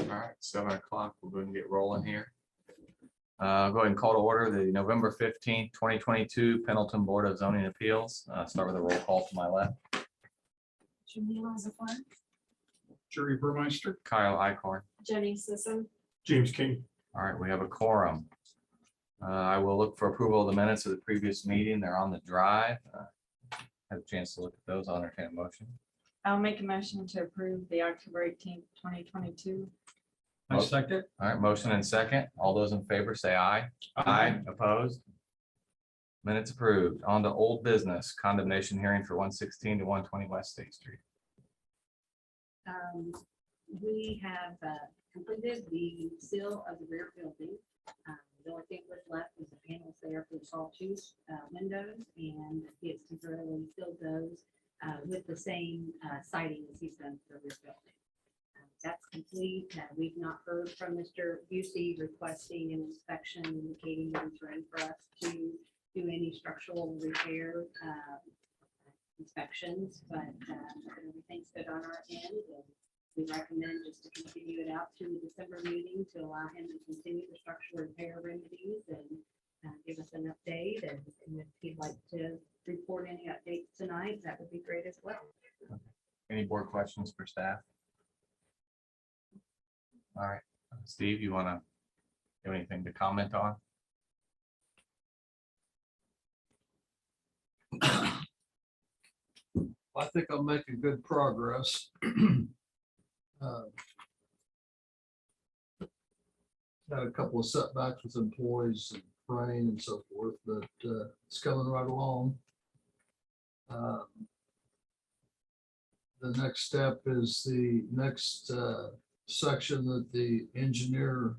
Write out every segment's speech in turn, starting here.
All right, 7 o'clock, we'll go ahead and get rolling here. Go ahead and call to order the November 15th, 2022 Pendleton Board of Zoning Appeals. Start with a roll call to my left. Jamila Zafar, Jerry Burmeister, Kyle Icorn. Jenny Sisson, James King. All right, we have a quorum. I will look for approval of the minutes of the previous meeting. They're on the drive. Have a chance to look at those. I'll entertain a motion. I'll make a motion to approve the October 18th, 2022. I second. All right, motion and second. All those in favor say aye. Aye. Opposed? Minutes approved. On to old business, condemnation hearing for 116 to 120 West State Street. We have completed the seal of the rear building. The only thing was left was the panels there for the sawtooth windows, and he has temporarily filled those with the same siding as he's done for the rear building. That's complete. We've not heard from Mr. Busey requesting an inspection, indicating that he's ready for us to do any structural repair inspections, but everything's good on our end. And we recommend just to continue it out to the December meeting to allow him to continue the structural repair remedies and give us an update. And if he'd like to report any updates tonight, that would be great as well. Any board questions for staff? All right, Steve, you want to have anything to comment on? I think I'm making good progress. Had a couple of setbacks with employees and rain and so forth, but it's coming right along. The next step is the next section that the engineer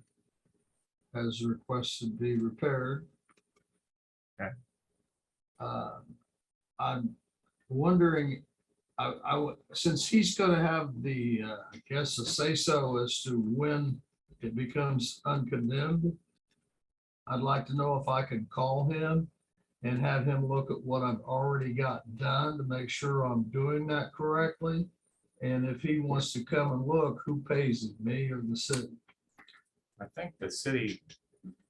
has requested be repaired. Okay. I'm wondering, since he's gonna have the, I guess, a say-so as to when it becomes uncondemned, I'd like to know if I could call him and have him look at what I've already got done to make sure I'm doing that correctly. And if he wants to come and look, who pays it, me or the city? I think the city,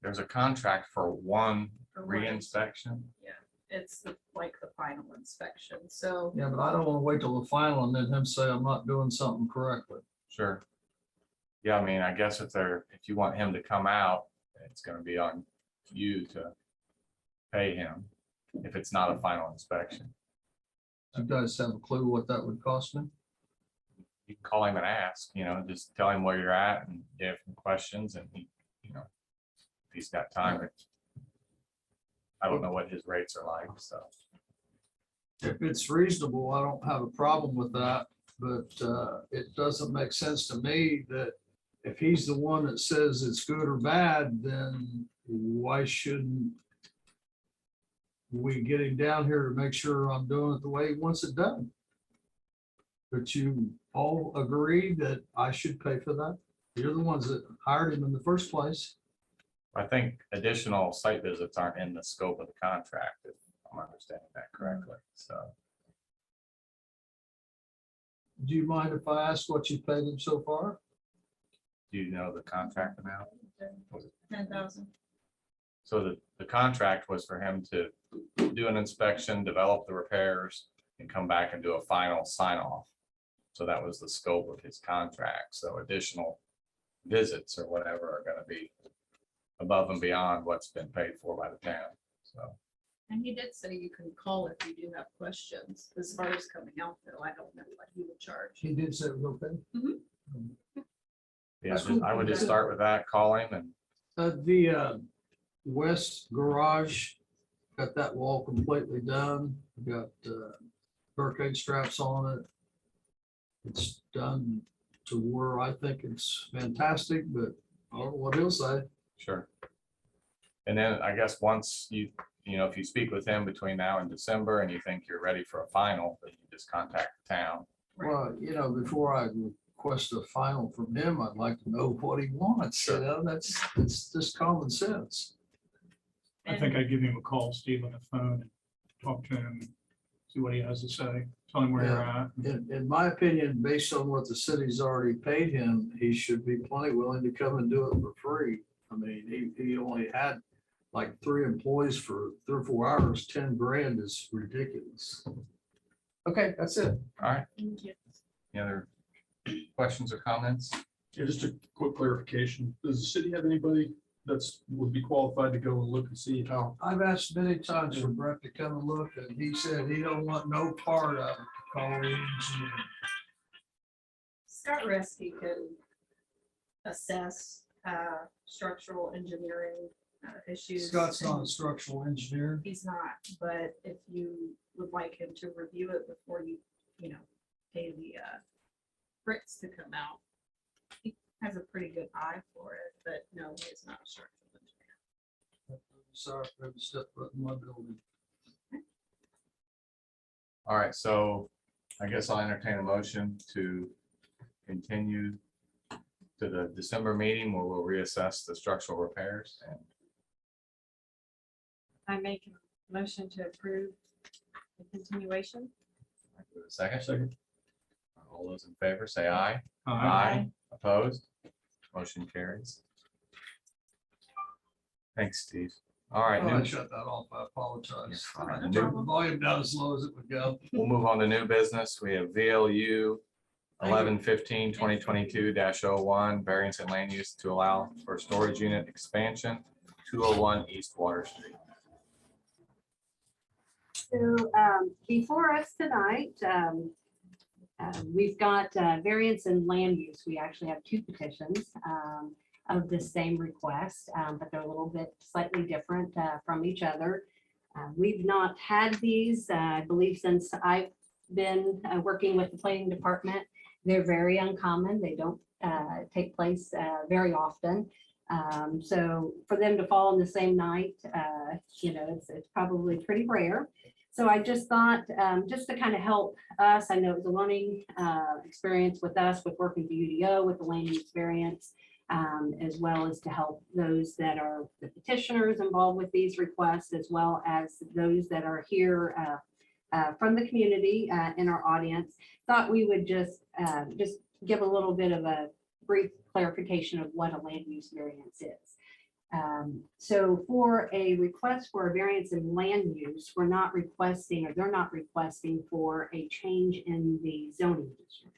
there's a contract for one re-inspection. It's like the final inspection, so. Yeah, but I don't want to wait till the final and then him say I'm not doing something correctly. Sure. Yeah, I mean, I guess if you want him to come out, it's gonna be on you to pay him if it's not a final inspection. You guys have a clue what that would cost me? You can call him and ask, just tell him where you're at and give him questions and he, if he's got time. I don't know what his rates are like, so. If it's reasonable, I don't have a problem with that, but it doesn't make sense to me that if he's the one that says it's good or bad, then why shouldn't we get him down here to make sure I'm doing it the way he wants it done? But you all agree that I should pay for that? You're the ones that hired him in the first place. I think additional site visits aren't in the scope of the contract, if I'm understanding that correctly, so. Do you mind if I ask what you paid him so far? Do you know the contract amount? 10,000. So the contract was for him to do an inspection, develop the repairs, and come back and do a final sign off. So that was the scope of his contract. So additional visits or whatever are gonna be above and beyond what's been paid for by the town, so. And he did say you can call if you do have questions. As far as coming out though, I don't know what he would charge. He did say it was okay. Yeah, I would just start with that, call him and The west garage, got that wall completely done. Got barricade straps on it. It's done to where I think it's fantastic, but I don't know what he'll say. sure. And then I guess once if you speak with him between now and December and you think you're ready for a final, then you just contact the town. Well, before I request a final from him, I'd like to know what he wants. Sure. That's just common sense. I think I'd give him a call, Steve, on the phone, and talk to him, see what he has to say, tell him where you're at. In my opinion, based on what the city's already paid him, he should be plenty willing to come and do it for free. I mean, he only had like 3 employees for 3 or 4 hours. 10 grand is ridiculous. Okay, that's it. All right, Thank you. any other questions or comments? Yeah, just a quick clarification. Does the city have anybody that's would be qualified to go and look and see how? I've asked many times for Brett to come and look, and he said he don't want no part of it. Call the engineer. Scott Reski could assess structural engineering issues. Scott's not a structural engineer. He's not, but if you would like him to review it before you pay the bricks to come out. He has a pretty good eye for it, but no, he's not a structural engineer. Sorry for every step foot in my building. All right, so I guess I'll entertain a motion to continue to the December meeting where we'll reassess the structural repairs. And I make a motion to approve the continuation. I give it a second. Second. All those in favor say aye. Aye. Opposed? Motion carries. Thanks, Steve. All right, Oh, I new- shut that off. I apologize. You're fine. I turned the volume down as low as it would go. we'll move on to new business. We have VLU 1115-2022-01 variance and land use to allow for storage unit expansion, 201 East Water Street. So before us tonight, we've got variance in land use. We actually have 2 petitions of the same request, but they're a little bit slightly different from each other. We've not had these, I believe, since I've been working with the planning department. They're very uncommon. They don't take place very often. So for them to fall on the same night, it's probably pretty rare. So I just thought, just to kind of help us, I know it was a learning experience with us, with working with UDO, with the land use variance, as well as to help those that are the petitioners involved with these requests, as well as those that are here from the community in our audience. Thought we would just give a little bit of a brief clarification of what a land use variance is. So for a request for a variance in land use, we're not requesting, or they're not requesting for a change in the zoning district.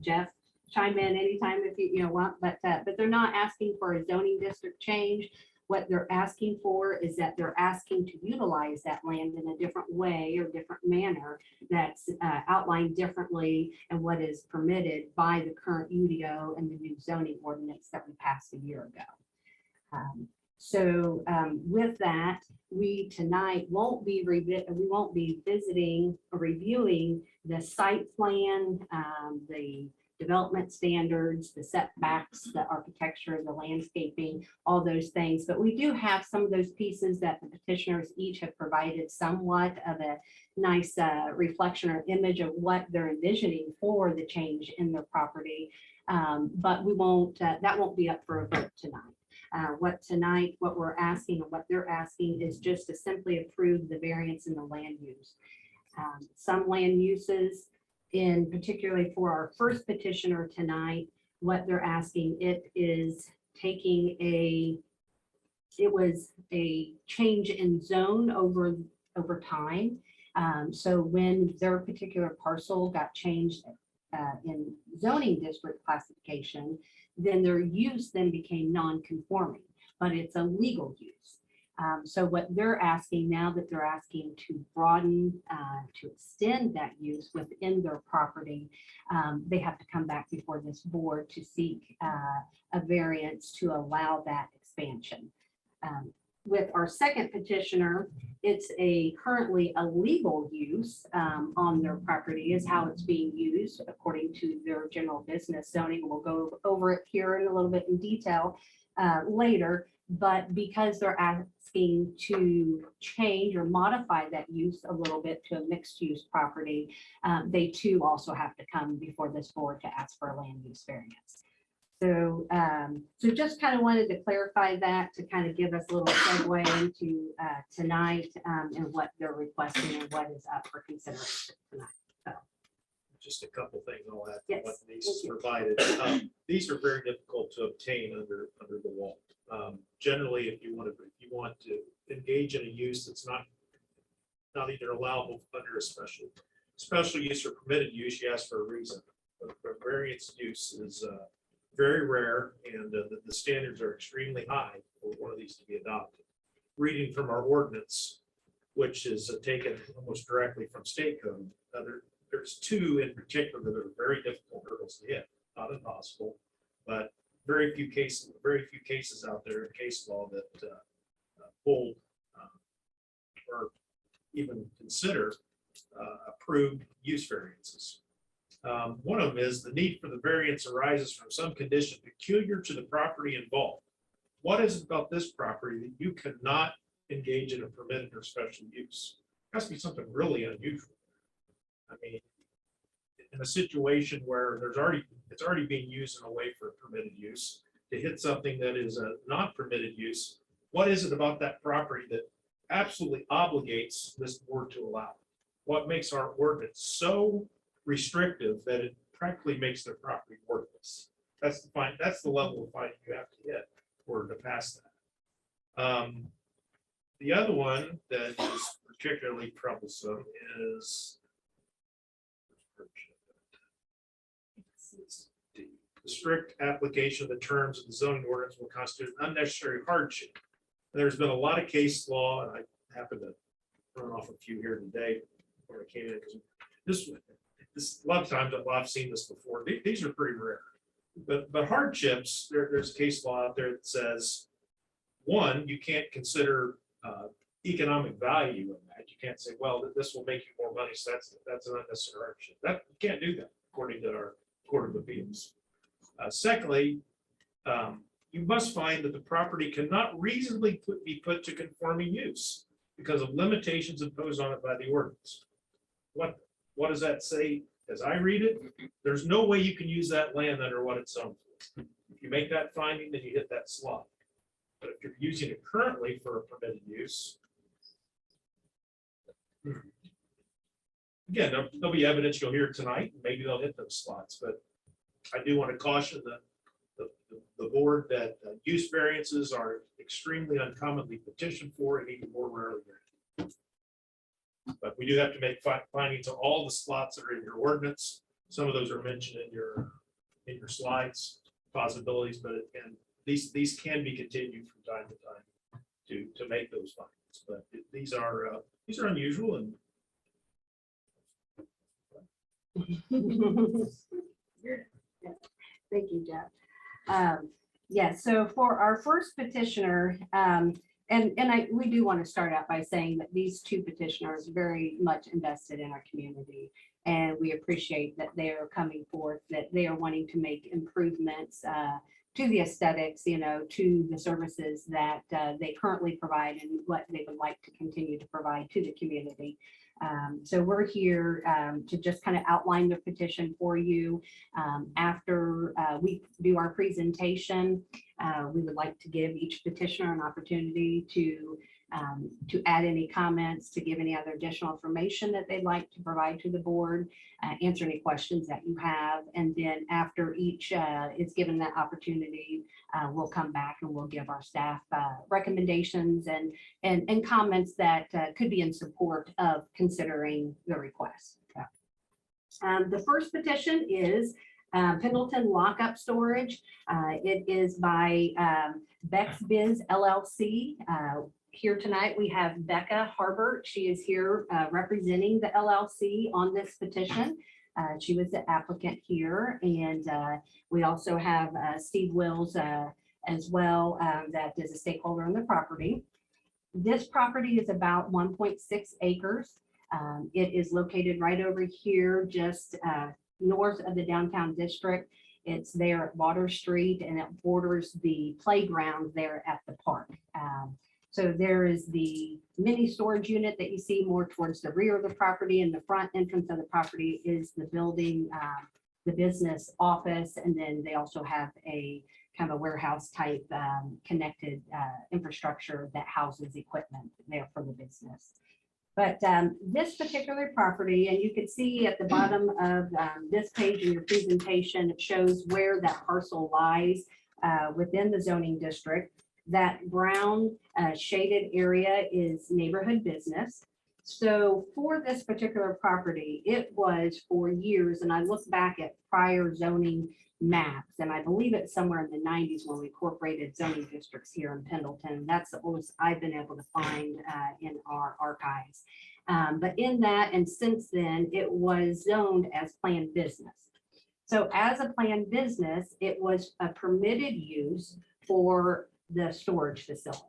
Jeff, chime in anytime if you want, but they're not asking for a zoning district change. What they're asking for is that they're asking to utilize that land in a different way or different manner that's outlined differently and what is permitted by the current UDO and the new zoning ordinance that we passed a year ago. With that, we tonight won't be visiting or reviewing the site plan, the development standards, the setbacks, the architecture, the landscaping, all those things. But we do have some of those pieces that the petitioners each have provided somewhat of a nice reflection or image of what they're envisioning for the change in their property. But we won't, that won't be up for a vote tonight. What we're asking and what they're asking is just to simply approve the variance in the land use. Some land uses, in particularly for our first petitioner tonight, what they're asking, it was a change in zone over time. So when their particular parcel got changed in zoning district classification, then their use then became non-conforming, but it's a legal use. So what they're asking now, that they're asking to broaden, to extend that use within their property, they have to come back before this board to seek a variance to allow that expansion. With our second petitioner, it's currently a legal use on their property is how it's being used according to their general business zoning. We'll go over it here in a little bit in detail later, but because they're asking to change or modify that use a little bit to a mixed use property, they too also have to come before this board to ask for a land use variance. So just kind of wanted to clarify that to kind of give us a little segue into tonight and what they're requesting and what is up for consideration tonight. Just a couple things I'll add to Yes, what Denise thank has you. provided. These are very difficult to obtain under the law. Generally, if you want to engage in a use that's not even allowable under a special use or permitted use, you ask for a reason. But variance use is very rare, and the standards are extremely high for one of these to be adopted. Reading from our ordinance, which is taken almost directly from state code, there's two in particular that are very difficult hurdles to hit. Not impossible, but very few cases out there in case law that hold or even consider approved use variances. One of them is the need for the variance arises from some condition peculiar to the property involved. What is it about this property that you cannot engage in a permitted or special use? It has to be something really unusual. I mean, in a situation where it's already being used in a way for permitted use, to hit something that is a not permitted use, what is it about that property that absolutely obligates this board to allow? What makes our ordinance so restrictive that it practically makes their property worthless? That's the level of finding you have to hit in order to pass that. The other one that is particularly troublesome is the strict application of the terms of the zoning ordinance will constitute unnecessary hardship. There's been a lot of case law, and I happen to run off a few here today when I came in, because this a lot of times I've seen this before. These are pretty rare, but hardships, there's a case law out there that says, one, you can't consider economic value in that. You can't say, well, this will make you more money, so that's an unnecessary hardship. You can't do that according to our Court of Appeals. Secondly, you must find that the property cannot reasonably be put to conforming use because of limitations imposed on it by the ordinance. What does that say? As I read it, there's no way you can use that land under what it's zoned for. If you make that finding, then you hit that slot. But if you're using it currently for a permitted use, again, there'll be evidence you'll hear tonight. Maybe they'll hit those slots, but I do want to caution the board that use variances are extremely uncommonly petitioned for and even more rarely granted. But we do have to make findings on all the slots that are in your ordinance. Some of those are mentioned in your slides, possibilities, but and these can be continued from time to time to make those findings. But these are unusual and Thank you, Jeff. Yeah, so for our first petitioner, we do want to start out by saying that these two petitioners very much invested in our community. And we appreciate that they are coming forth, that they are wanting to make improvements to the aesthetics, to the services that they currently provide and what they would like to continue to provide to the community. So we're here to just kind of outline the petition for you. After we do our presentation, we would like to give each petitioner an opportunity to add any comments, to give any other additional information that they'd like to provide to the board, answer any questions that you have. And then after each is given that opportunity, we'll come back and we'll give our staff recommendations and comments that could be in support of considering the request. The first petition is Pendleton Lockup Storage. It is by Bex Biz LLC. Here tonight, we have Becca Harbert. She is here representing the LLC on this petition. She was the applicant here. And we also have Steve Wills as well, that is a stakeholder in the property. This property is about 1.6 acres. It is located right over here, just north of the downtown district. It's there at Water Street and it borders the playground there at the park. So there is the mini storage unit that you see more towards the rear of the property, and the front entrance of the property is the building the business office, and then they also have a kind of a warehouse type connected infrastructure that houses equipment there for the business. But this particular property, and you can see at the bottom of this page in your presentation, it shows where that parcel lies within the zoning district. That brown shaded area is neighborhood business. So for this particular property, it was for years, and I look back at prior zoning maps, and I believe it's somewhere in the 90s when we incorporated zoning districts here in Pendleton. That's the oldest I've been able to find in our archives. But in that, and since then, it was zoned as planned business. So as a planned business, it was a permitted use for the storage facility.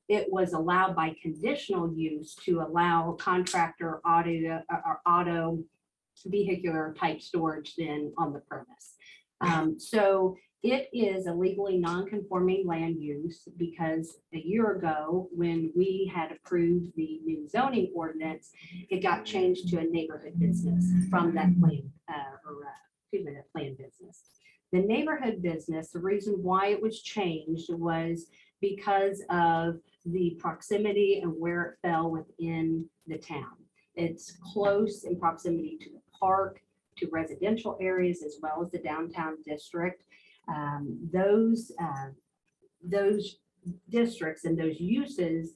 It was allowed by conditional use to allow contractor auto vehicular type storage then on the premise. So it is a legally non-conforming land use because a year ago, when we had approved the new zoning ordinance, it got changed to a neighborhood business from that planned business. The neighborhood business, the reason why it was changed was because of the proximity and where it fell within the town. It's close in proximity to the park, to residential areas, as well as the downtown district. Those districts and those uses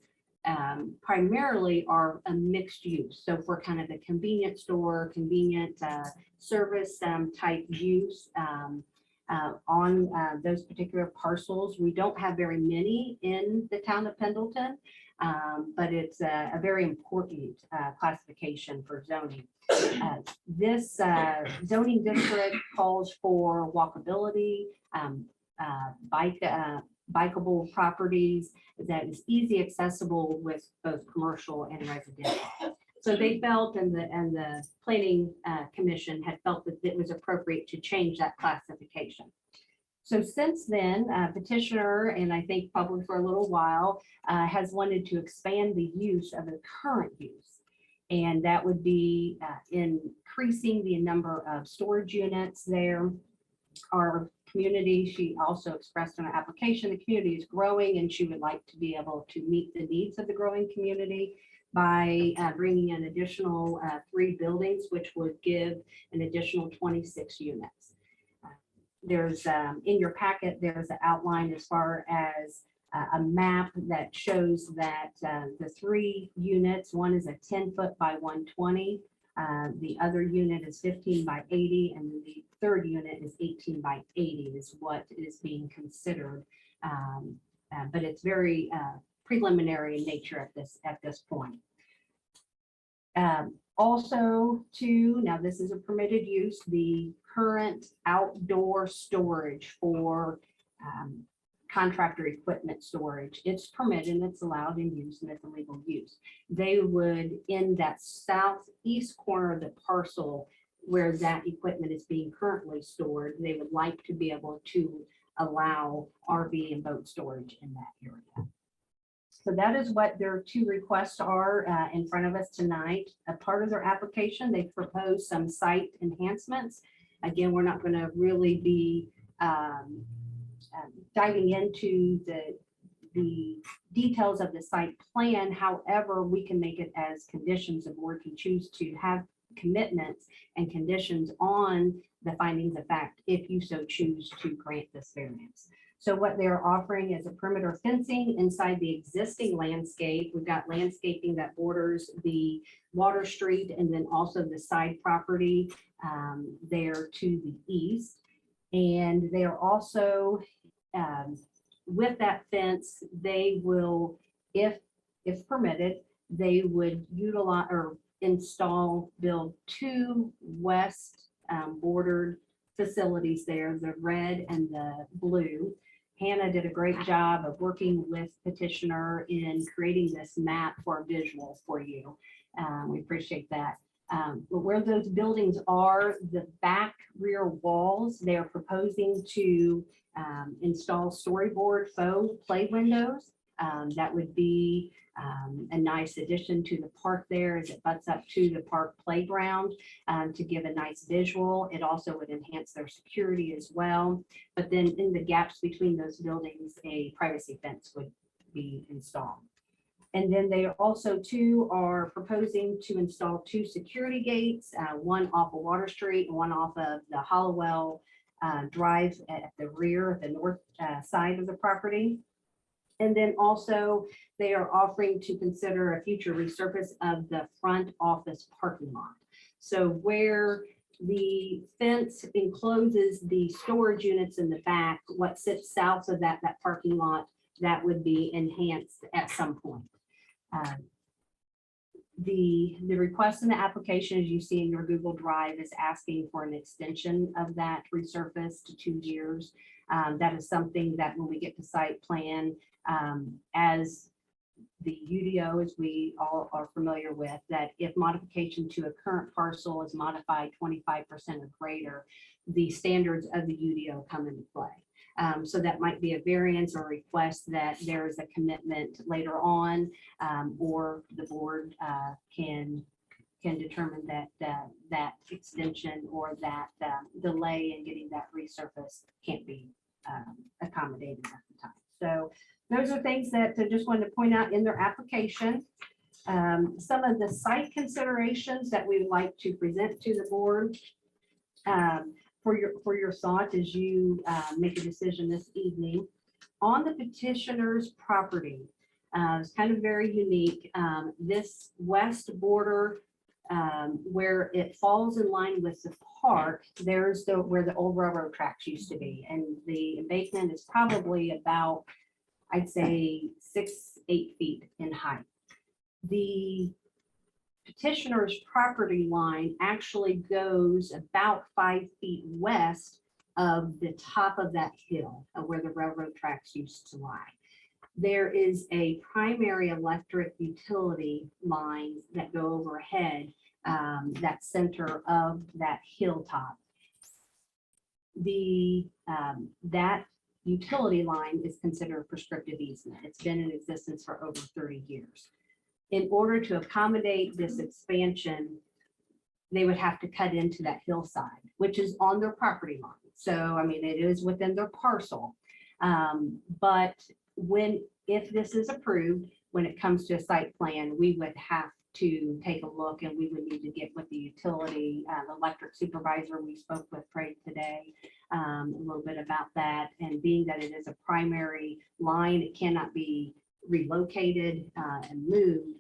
primarily are a mixed use. So for kind of the convenience store, convenient service type use on those particular parcels. We don't have very many in the town of Pendleton, but it's a very important classification for zoning. This zoning district calls for walkability, bikeable properties that is easy accessible with both commercial and residential. So they felt, and the planning commission had felt that it was appropriate to change that classification. So since then, petitioner, and I think probably for a little while, has wanted to expand the use of the current use. And that would be increasing the number of storage units there. Our community, she also expressed in her application, the community is growing and she would like to be able to meet the needs of the growing community by bringing in additional 3 buildings, which would give an additional 26 units. There's in your packet, there's an outline as far as a map that shows that the 3 units, one is a 10-foot by 120, the other unit is 15 by 80, and the third unit is 18 by 80 is what is being considered. But it's very preliminary in nature at this point. Also too, now this is a permitted use, the current outdoor storage for contractor equipment storage. It's permitted and it's allowed in use and it's a legal use. They would, in that southeast corner of the parcel where that equipment is being currently stored, they would like to be able to allow RV and boat storage in that area. So that is what their 2 requests are in front of us tonight. A part of their application, they propose some site enhancements. Again, we're not going to really be diving into the details of the site plan. However, we can make it as conditions the board can choose to have commitments and conditions on the findings of fact if you so choose to grant this variance. So what they're offering is a perimeter fencing inside the existing landscape. We've got landscaping that borders the Water Street and then also the side property there to the east. And they are also, with that fence, they will, if permitted, they would utilize or build 2 west bordered facilities there, the red and the blue. Hannah did a great job of working with petitioner in creating this map for a visual for you. We appreciate that. But where those buildings are, the back rear walls, they are proposing to install storyboard faux play windows that would be a nice addition to the park there as it butts up to the park playground to give a nice visual. It also would enhance their security as well. But then in the gaps between those buildings, a privacy fence would be installed. And then they also too are proposing to install 2 security gates, one off of Water Street and one off of the Hollowell Drive at the rear, the north side of the property. And then also they are offering to consider a future resurface of the front office parking lot. So where the fence encloses the storage units in the back, what sits south of that parking lot, that would be enhanced at some point. The request in the application, as you see in your Google Drive, is asking for an extension of that resurface to 2 years. That is something that when we get to site plan, as the UDO, as we all are familiar with, that if modification to a current parcel is modified 25% or greater, the standards of the UDO come into play. So that might be a variance or request that there is a commitment later on, or the board can determine that that extension or that delay in getting that resurface can't be accommodated at the time. So those are things that I just wanted to point out in their application. Some of the site considerations that we would like to present to the board for your thought as you make a decision this evening. On the petitioner's property, it's kind of very unique. This west border, where it falls in line with the park, there's where the old railroad tracks used to be. And the embankment is probably about, I'd say 6-8 feet in height. The petitioner's property line actually goes about 5 feet west of the top of that hill where the railroad tracks used to lie. There is a primary electric utility line that go overhead that center of that hilltop. That utility line is considered prescriptive easement. It's been in existence for over 30 years. In order to accommodate this expansion, they would have to cut into that hillside, which is on their property line. So, I mean, it is within their parcel. But if this is approved, when it comes to a site plan, we would have to take a look and we would need to get with the utility, the electric supervisor we spoke with Craig today, a little bit about that. And being that it is a primary line, it cannot be relocated and moved,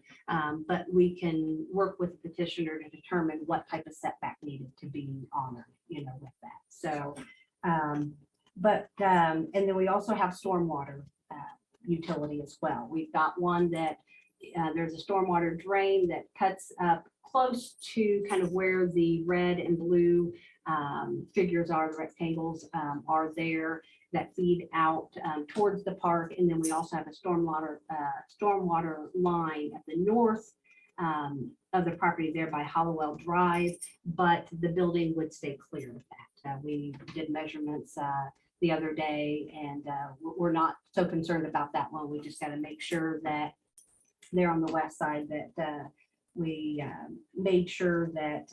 but we can work with the petitioner to determine what type of setback needed to be honored, with that. So, and then we also have stormwater utility as well. We've got one that there's a stormwater drain that cuts up close to kind of where the red and blue figures are, the rectangles are there, that feed out towards the park. And then we also have a stormwater line at the north of the property there by Hollowell Drive, but the building would stay clear of that. We did measurements the other day, and we're not so concerned about that one. We just got to make sure that they're on the west side, that we made sure that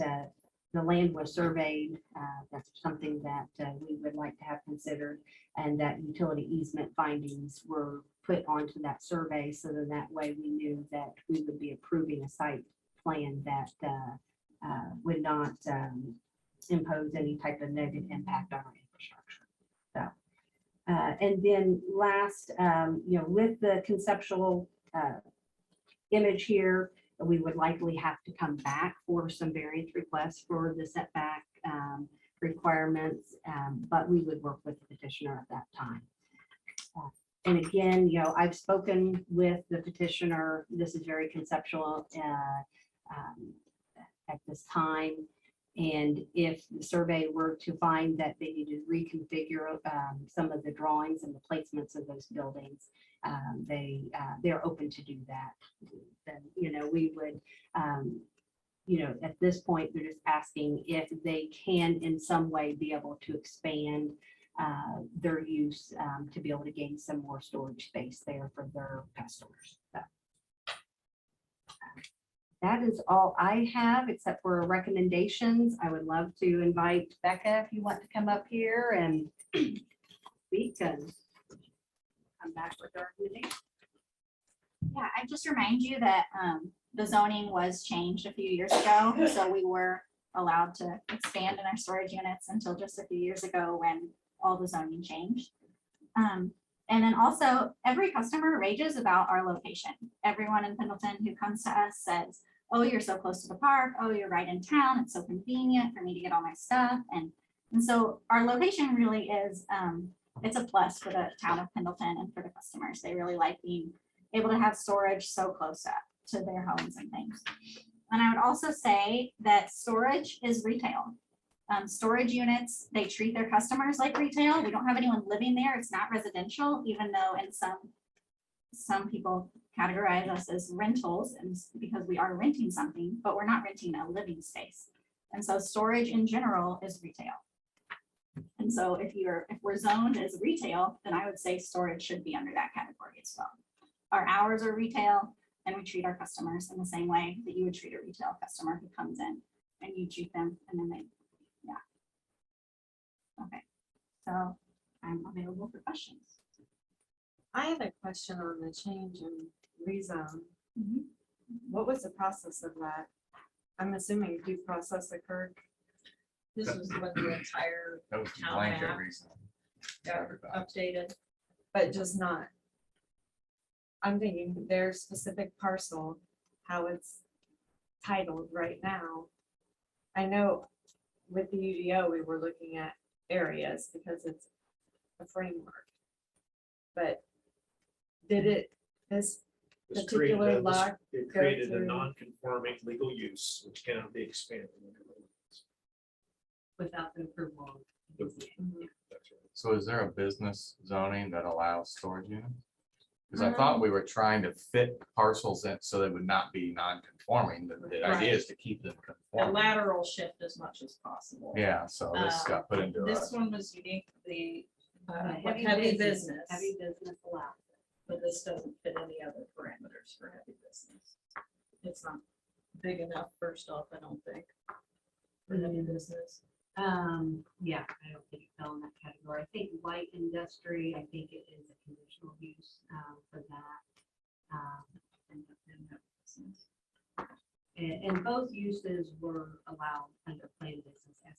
the land was surveyed. That's something that we would like to have considered, and that utility easement findings were put onto that survey, so that way we knew that we would be approving a site plan that would not impose any type of negative impact on our infrastructure. So, and then last, with the conceptual image here, we would likely have to come back for some variance requests for the setback requirements, but we would work with the petitioner at that time. And again, I've spoken with the petitioner. This is very conceptual at this time. And if the survey were to find that they need to reconfigure some of the drawings and the placements of those buildings, they're open to do that. Then, we would, at this point, they're just asking if they can in some way be able to expand their use to be able to gain some more storage space there for their customers. So, that is all I have, except for recommendations. I would love to invite Becca if you want to come up here and speak and come back with our recommendation. Yeah, I just remind you that the zoning was changed a few years ago, so we were allowed to expand in our storage units until just a few years ago when all the zoning changed. And then also, every customer rages about our location. Everyone in Pendleton who comes to us says, oh, you're so close to the park, oh, you're right in town, it's so convenient for me to get all my stuff. And so our location really is, it's a plus for the town of Pendleton and for the customers. They really like being able to have storage so close up to their homes and things. And I would also say that storage is retail. Storage units, they treat their customers like retail. We don't have anyone living there. It's not residential, even though in some people categorize us as rentals, and because we are renting something, but we're not renting a living space. And so storage in general is retail. And so if we're zoned as retail, then I would say storage should be under that category as well. Our hours are retail, and we treat our customers in the same way that you would treat a retail customer who comes in, and you treat them and then they, yeah. Okay, so I'm available for questions. I have a question on the change in rezone. Mhm. What was the process of that? I'm assuming due process occurred. This was when the entire That was the Town blanket map. reason. got Everybody. updated. But just not. I'm thinking their specific parcel, how it's titled right now. I know with the UDO, we were looking at areas because it's a framework. But did this This particular created a- lot It go created a through- non-conforming legal use which cannot be expanded. Without the approval. That's right. So is there a business zoning that allows storage units? Because I thought we were trying to fit parcels in so they would not be non-conforming. The idea is to keep them A conforming. lateral shift as much as possible. Yeah, so this got put into This a, one was unique, the Heavy heavy business. business, Heavy business allowed. but this doesn't fit any other parameters for heavy business. It's not big enough, first off, I don't think, for heavy business. Yeah, I don't think it fell in that category. I think light industry, I think it is a conditional use, for that. And that business. And both uses were allowed under planned business as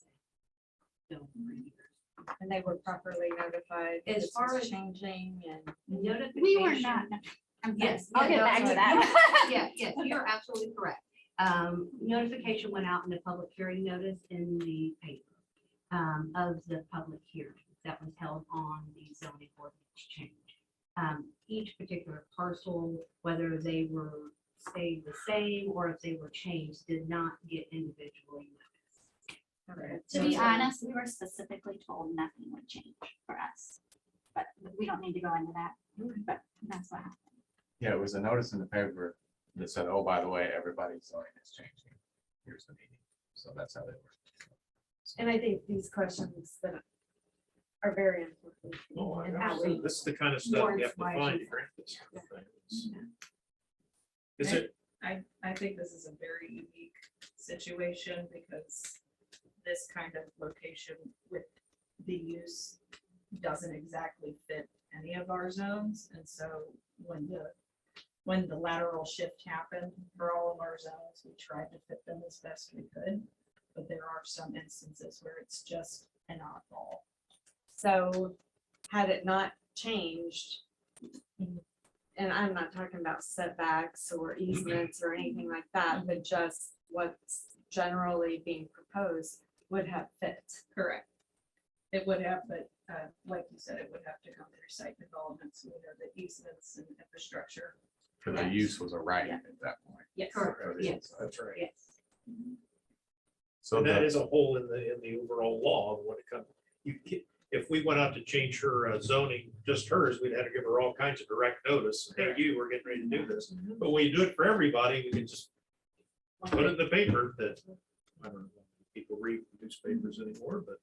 a zone for years. And they were properly notified. As this far was as- changing and. Notification. We were not. I'm sorry. Yes. I'll yeah, get no, back to sorry. that. Yeah, yes, you're absolutely correct. Notification went out in the public hearing notice in the paper of the public hearing that was held on the zoning ordinance change. Each particular parcel, whether they were stayed the same or if they were changed, did not get individually noticed. To be honest, we were specifically told nothing would change for us. But we don't need to go into that, but that's what happened. yeah, it was a notice in the paper that said, oh, by the way, everybody's zoning is changing. Here's the meeting. So that's how they work. And I think these questions that are very important. Oh, And how we- This is the kind of stuff more you have to find information. to grant this kind of thing. Is it, I think this is a very unique situation because this kind of location with the use doesn't exactly fit any of our zones. And so when the lateral shift happened for all of our zones, we tried to fit them as best we could. But there are some instances where it's just an oddball. So had it not changed, and I'm not talking about setbacks or easements or anything like that, but just what's generally being proposed would have fit. Correct. It would have, but like you said, it would have to come through site development, so we know the easements and infrastructure. Because the use was a right Yeah. at that point. Yes. Correct, yes, that's right. yes. So And that the- is a hole in the overall law when it comes, if we went out to change her zoning, just hers, we'd have to give her all kinds of direct notice. Hey, you, we're getting ready to do this. But when you do it for everybody, we can just put it in the paper that, I don't know, if people read newspapers anymore, but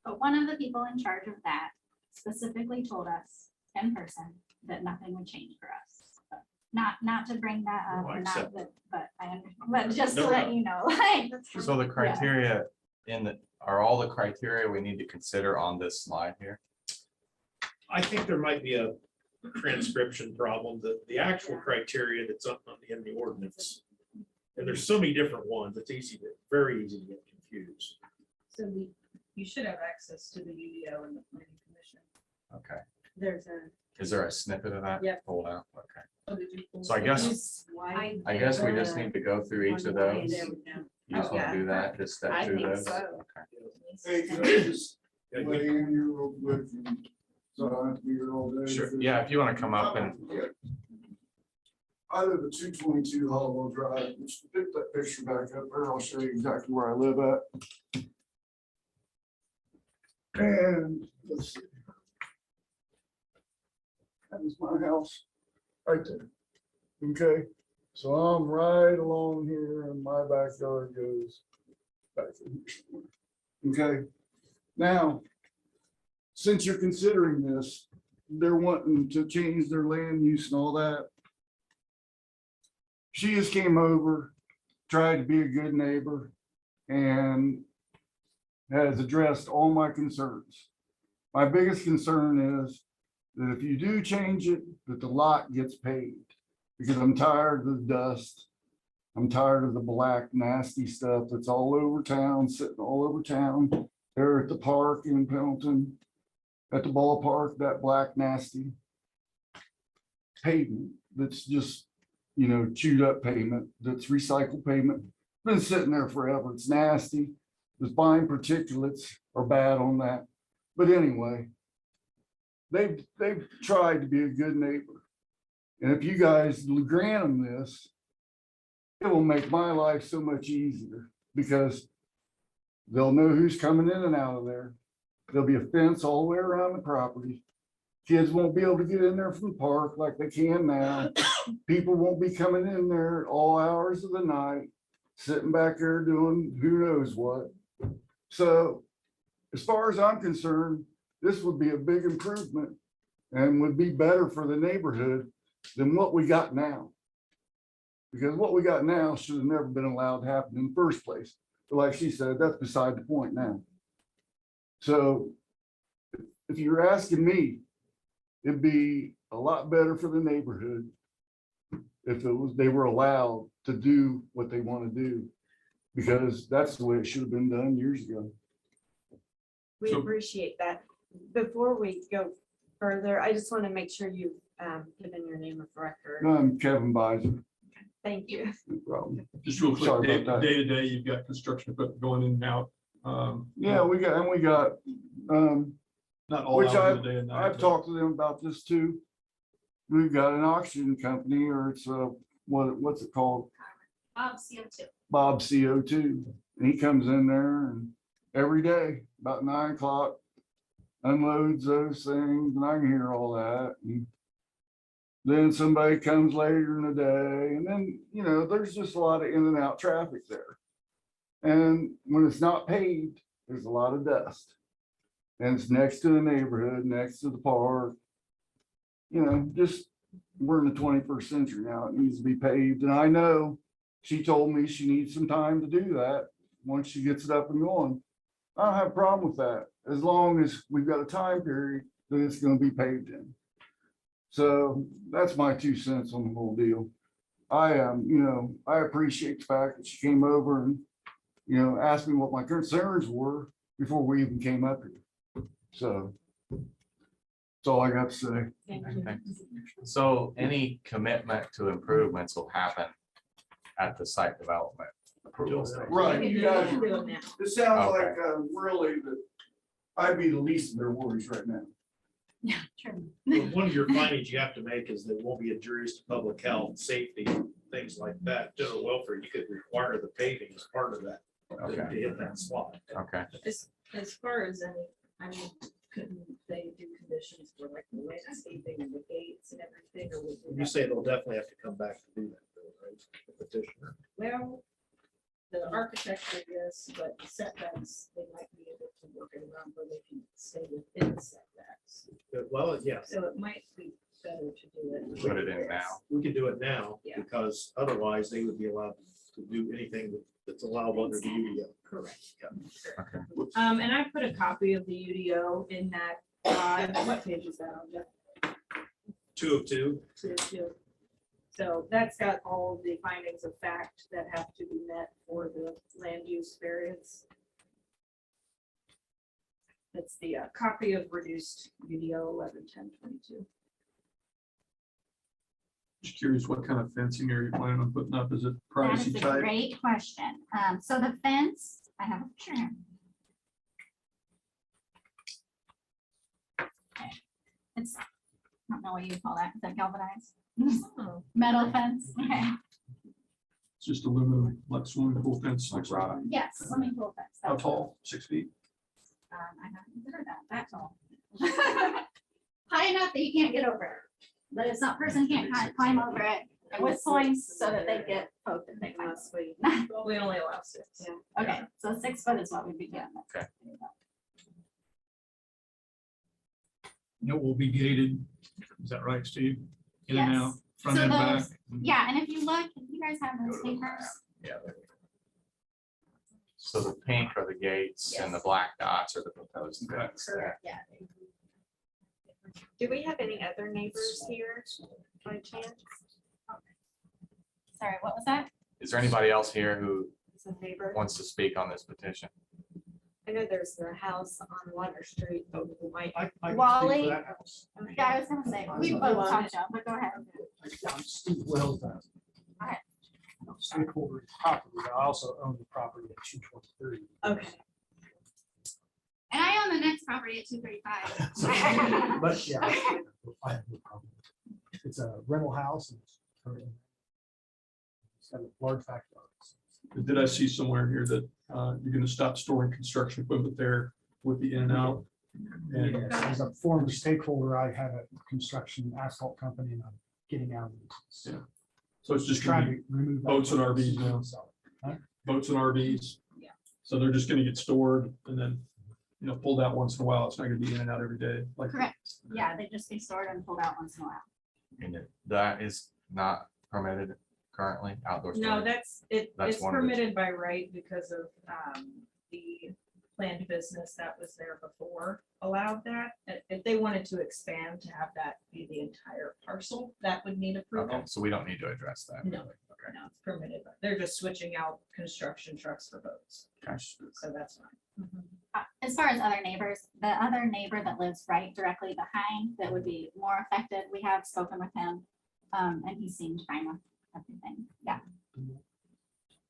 But one of the people in charge of that specifically told us in person that nothing would change for us. not to bring that up, No, I or not, accept but just to No, let no. you know, like, So the criteria are all the criteria we need to consider on this slide here? I think there might be a transcription problem, the actual criteria that's in the ordinance. And there's so many different ones, it's very easy to get confused. So you should have access to the UDO and the planning commission. Okay. There's a. Is there a snippet of that Yep. pulled out? Okay. Oh, did you pull So I it? guess, I guess we just the- need to go through each of Okay, those. there we go. You just want to do that, just step I through think those? so. Okay. Hey, can I just Yeah, weigh in here real quick? So I don't have to be here all day. Sure, yeah, if you want to come up and, Yeah. I live at 222 Hollowell Drive, which pick that picture back up there, I'll show you exactly where I live at. And let's see. That is my house, right there. Okay, so I'm right along here and my backyard goes back in here somewhere. Okay, now, since you're considering this, they're wanting to change their land use and all that. She just came over, tried to be a good neighbor, and has addressed all my concerns. My biggest concern is that if you do change it, that the lot gets paved, because I'm tired of the dust. I'm tired of the black nasty stuff that's all over town, sitting all over town. There at the park in Pendleton, at the ballpark, that black nasty pavement that's just, you know, chewed up pavement, that's recycled pavement. Been sitting there forever. It's nasty. The fine particulates are bad on that. But anyway, they've tried to be a good neighbor. And if you guys grant them this, it will make my life so much easier, because they'll know who's coming in and out of there. There'll be a fence all the way around the property. Kids won't be able to get in there from the park like they can now. People won't be coming in there all hours of the night, sitting back there doing who knows what. So as far as I'm concerned, this would be a big improvement and would be better for the neighborhood than what we got now. Because what we got now should have never been allowed to happen in the first place. But like she said, that's beside the point now. So if you're asking me, it'd be a lot better for the neighborhood if they were allowed to do what they want to do, because that's the way it should have been done years ago. We So- appreciate that. Before we go further, I just want to make sure you've given your name of record. I'm Kevin Beiser, Thank you. no problem. Just real quick, Sorry day about that. to day, you've got construction equipment going in and out. Yeah, we got, Not all which hours of the day and night. I've but- talked to them about this too. We've got an auction company, or it's what's it called? CO2. Bob CO2, and he comes in there and every day, about 9 o'clock, unloads those things, and I can hear all that. And then somebody comes later in the day, and then, you know, there's just a lot of in and out traffic there. And when it's not paved, there's a lot of dust. And it's next to the neighborhood, next to the park. You know, just, we're in the 21st century now. It needs to be paved. And I know she told me she needs some time to do that once she gets it up and going. I don't have a problem with that, as long as we've got a time period that it's gonna be paved in. So that's my 2 cents on the whole deal. I you know, I appreciate the fact that she came over and, you know, asked me what my concerns were before we even came up here. So that's all I got to say. Thank you. Okay. So any commitment to improvements will happen at the site development approval stage. Right, you guys, can do it now. it sounds Okay. like really that I'd be the least of their worries right now. Yeah, true. Well, one of your findings you have to make is there won't be injuries to public health, safety, things like that. General welfare, you could require the paving as part of that to Okay, hit that spot. okay. As far as any, I mean, couldn't they do conditions for like the landscaping and the gates and everything, or would we You have- say they'll definitely have to come back to do that, though, right? The petitioner. Well, the architecture, yes, but the setbacks, they might be able to work it around where they can stay within setbacks. Well, yes. So it might be better to do it. Put it in now. We could do it now, Yeah. because otherwise they would be allowed to do anything that's allowable under the UDO. Correct. Okay. And I put a copy of the UDO in that, what page is that on, Jeff? 202. So that's got all of the findings of fact that have to be met for the land use variance. That's the copy of reduced UDO 11-10-22. Just curious, what kind of fencing are you planning on putting up? Is it That privacy is a type? great question. So the fence, I have a picture here. Okay. It's, I don't know what you call that. Is that galvanized? Oh. Metal fence. Okay. It's just aluminum, like swimming pool fence. Like rock. Yes, swimming pool fence. How that's- tall? 6 feet? I haven't considered that. That's all. High enough that you can't get over it, but if some person can't climb over it, and with points so that they get poked if they climb. Unless we we only allow 6. Yeah. Okay, so 6 foot is what we'd be doing. Okay. It will be gated. Is that right, Steve? In and out, Yes. front So and back. those- Yeah, and if you look, if you guys have those papers, Yeah. there we go. So the pink are the gates and the Yes. black dots are the proposed fence. Correct. yeah. Do we have any other neighbors here by chance? Sorry, what was that? Is there anybody else here who Is a neighbor? wants to speak on this petition? I know there's the house on Water Street, but we might. I can speak for Wally? that house. Yeah, I was gonna say, we both talked about, but go ahead. I'm Steve Wells. Alright. Stakeholder property. I also own the property at 223. Okay. And I own the next property at 235. But yeah, I have no problem. It's a rental house. And it's got a large backyard. Did I see somewhere here that you're gonna stop storing construction equipment there with the in and out? And Yes, as a former stakeholder, I had a construction asphalt company and I'm getting out of this. Yeah. so it's just Just trying gonna be to remove. that boats and from the RVs now. sell it. boats and RVs. Yeah. So they're just gonna get stored and then, pulled out once in a while. It's not gonna be in and out every day. Like, Correct. Yeah, they just be stored and pulled out once in a while. And that is not permitted currently outdoor No, storage? that's, That's it's one of the- permitted by right because of the planned business that was there before allowed that. If they wanted to expand to have that be the entire parcel, that would need approval. Okay, so we don't need to address that. No. really. Okay. No, it's permitted, but they're just switching out construction trucks for boats, Gosh. so that's fine. As far as other neighbors, the other neighbor that lives right directly behind that would be more affected, we have spoken with him. And he seemed fine with everything. Yeah.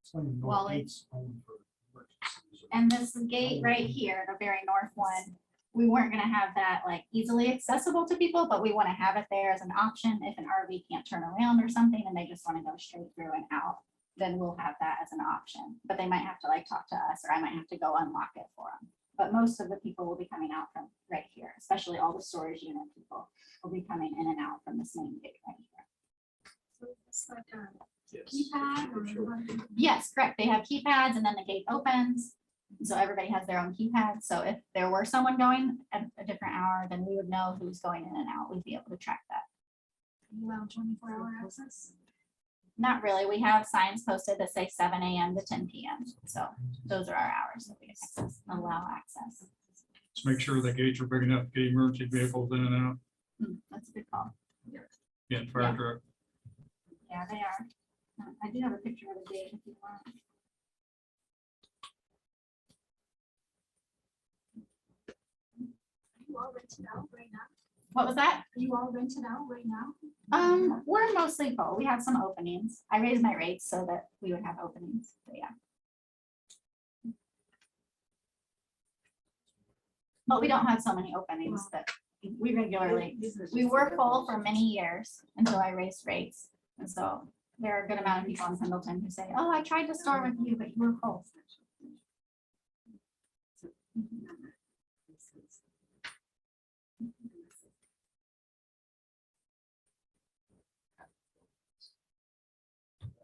It's one of the north Wally. gates only for emergencies. And this gate right here, the very north one, we weren't gonna have that like easily accessible to people, but we want to have it there as an option if an RV can't turn around or something and they just want to go straight through and out, then we'll have that as an option. But they might have to like talk to us or I might have to go unlock it for them. But most of the people will be coming out from right here, especially all the storage unit people will be coming in and out from this main gate right here. So it's like a Yes. keypad or Sure. what? Yes, correct. They have keypads and then the gate opens. So everybody has their own keypad. So if there were someone going at a different hour, then we would know who's going in and out. We'd be able to track that. Allow 24-hour access? Not really. We have signs posted that say 7 a.m. to 10 p.m. So those are our hours that we access, allow access. Let's make sure the gates are big enough to get emergency vehicles in and out. That's a good call. Yeah, fire Yeah. truck. Yeah, they are. I do have a picture of the gate if you want. You all rented out right now? What was that? Are you all rented out right now? We're mostly full. We have some openings. I raised my rates so that we would have openings, but yeah. But we don't have so many openings that we regularly, we were full for many years until I raised rates. And so there are a good amount of people in Pendleton who say, oh, I tried to store with you, but you were full.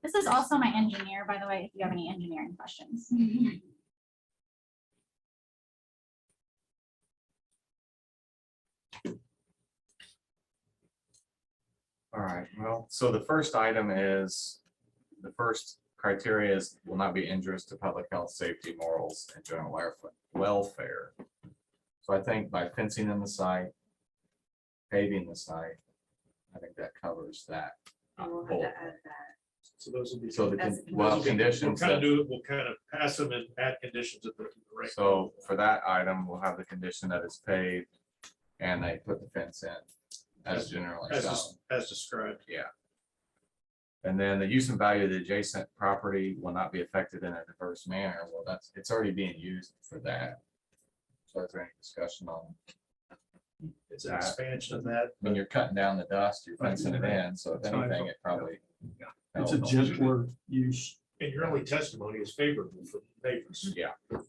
This is also my engineer, by the way, if you have any engineering questions. All right, well, so the first item is, the first criteria is will not be injurious to public health, safety, morals, and general welfare. So I think by fencing in the site, paving the site, I think that covers that. And we'll have bullet to add that. So those will be. So the, As a well, We'll conditions kind of that, do it, we'll kind of pass them and add conditions at the right. so for that item, we'll have the condition that it's paved and they put the fence in as generally As, shown. as described. And then the use and value of the adjacent property will not be affected in a diverse manner. Well, that's, it's already being used for that. So is there any discussion on, It's an expansion of that. when you're cutting down the dust, you're fencing it in, so if anything, it probably. It's a gentler use. And your only testimony is favorable for neighbors. Yeah. The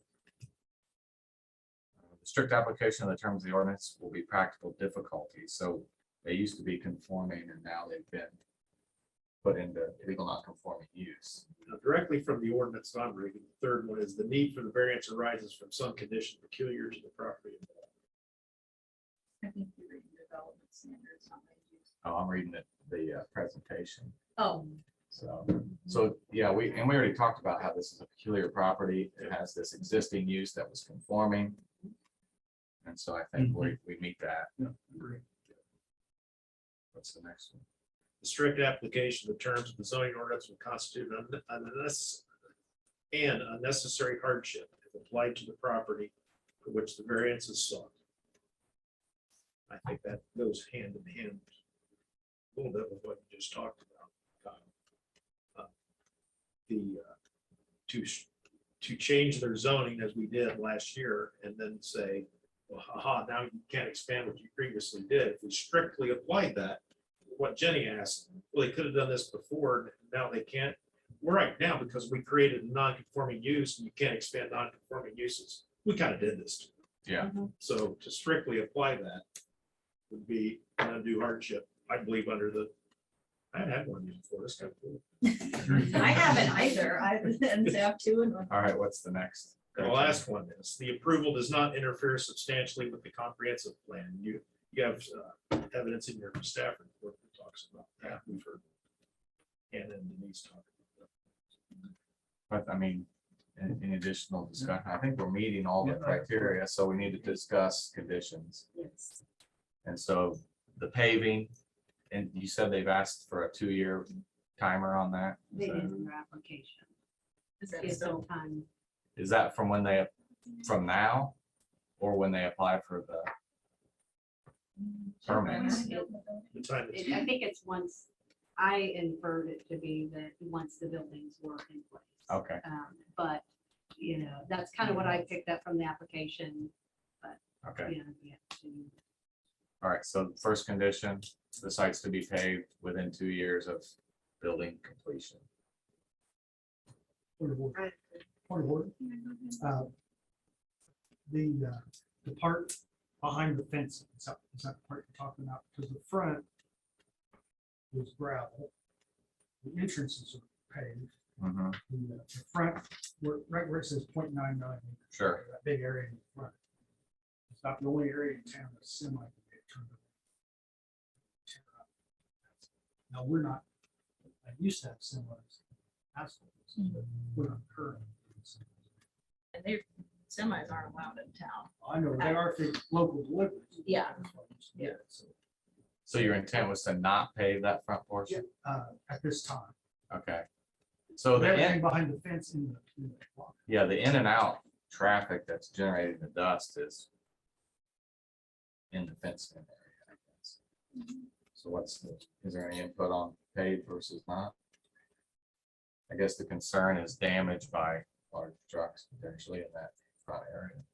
strict application of the terms of the ordinance will be practical difficulties. So they used to be conforming and now they've been put into legal non-conforming use. Now, directly from the ordinance that I'm reading, the third one is the need for the variance arises from some condition peculiar to the property. I think you're reading development standards. Not land use. Oh, I'm reading the presentation. Oh, So, yeah, we already talked about how this is a peculiar property. It has this existing use that was conforming. And so I think we meet that. Yeah, agree. What's the next one? The strict application of the terms of the zoning ordinance will constitute an unnecessary hardship if applied to the property for which the variance is sought. I think that goes hand in hand a little bit with what you just talked about. To change their zoning as we did last year and then say, well, haha, now you can't expand what you previously did. If we strictly applied that, what Jenny asked, well, they could have done this before, and now they can't. We're right now, because we created a non-conforming use and you can't expand non-conforming uses. We kind of did this. Yeah, So to strictly apply that would be an undue hardship, I believe, under the, I haven't had one of these before, this kind of cool. I haven't either. I have two and one. all right, what's the next? The last one is, the approval does not interfere substantially with the comprehensive plan. You have evidence in your staff report that talks about that. We've heard Anna and Denise talk about that. But I mean, in additional discussion, I think we're meeting all the criteria, so we need to discuss conditions. Yes. And so the paving, and you said they've asked for a 2-year timer on that. They So did in their application. Is that Give still? them time. is that from when they, from now, or when they apply for the permits? The time is- I think it's once, I inferred it to be that once the buildings were in place. Okay, But, you know, that's kind of what I picked up from the application, okay. you know, we have to. All right, so the first condition, the site's to be paved within 2 years of building completion. Point of order. Point of order. The part behind the fence, is that the part you're talking about? Because the front was gravel. The entrances are paved. Mhm, The front, right where it says 0.99 acres. Sure. That big area in the front. It's not the only area in town that's semi. can get turned up. Now, we're not, I used to have semis, asphalt, but we're not current. And their semis aren't allowed in town. I know they are for local deliveries. Yeah. Yeah. So your intent was to not pave that front portion? At this time. Okay. So the, Everything in- behind the fence in the block. yeah, the in and out traffic that's generating the dust is in the fenced in area, I guess. So is there any input on paved versus not? I guess the concern is damage by large trucks potentially in that front area.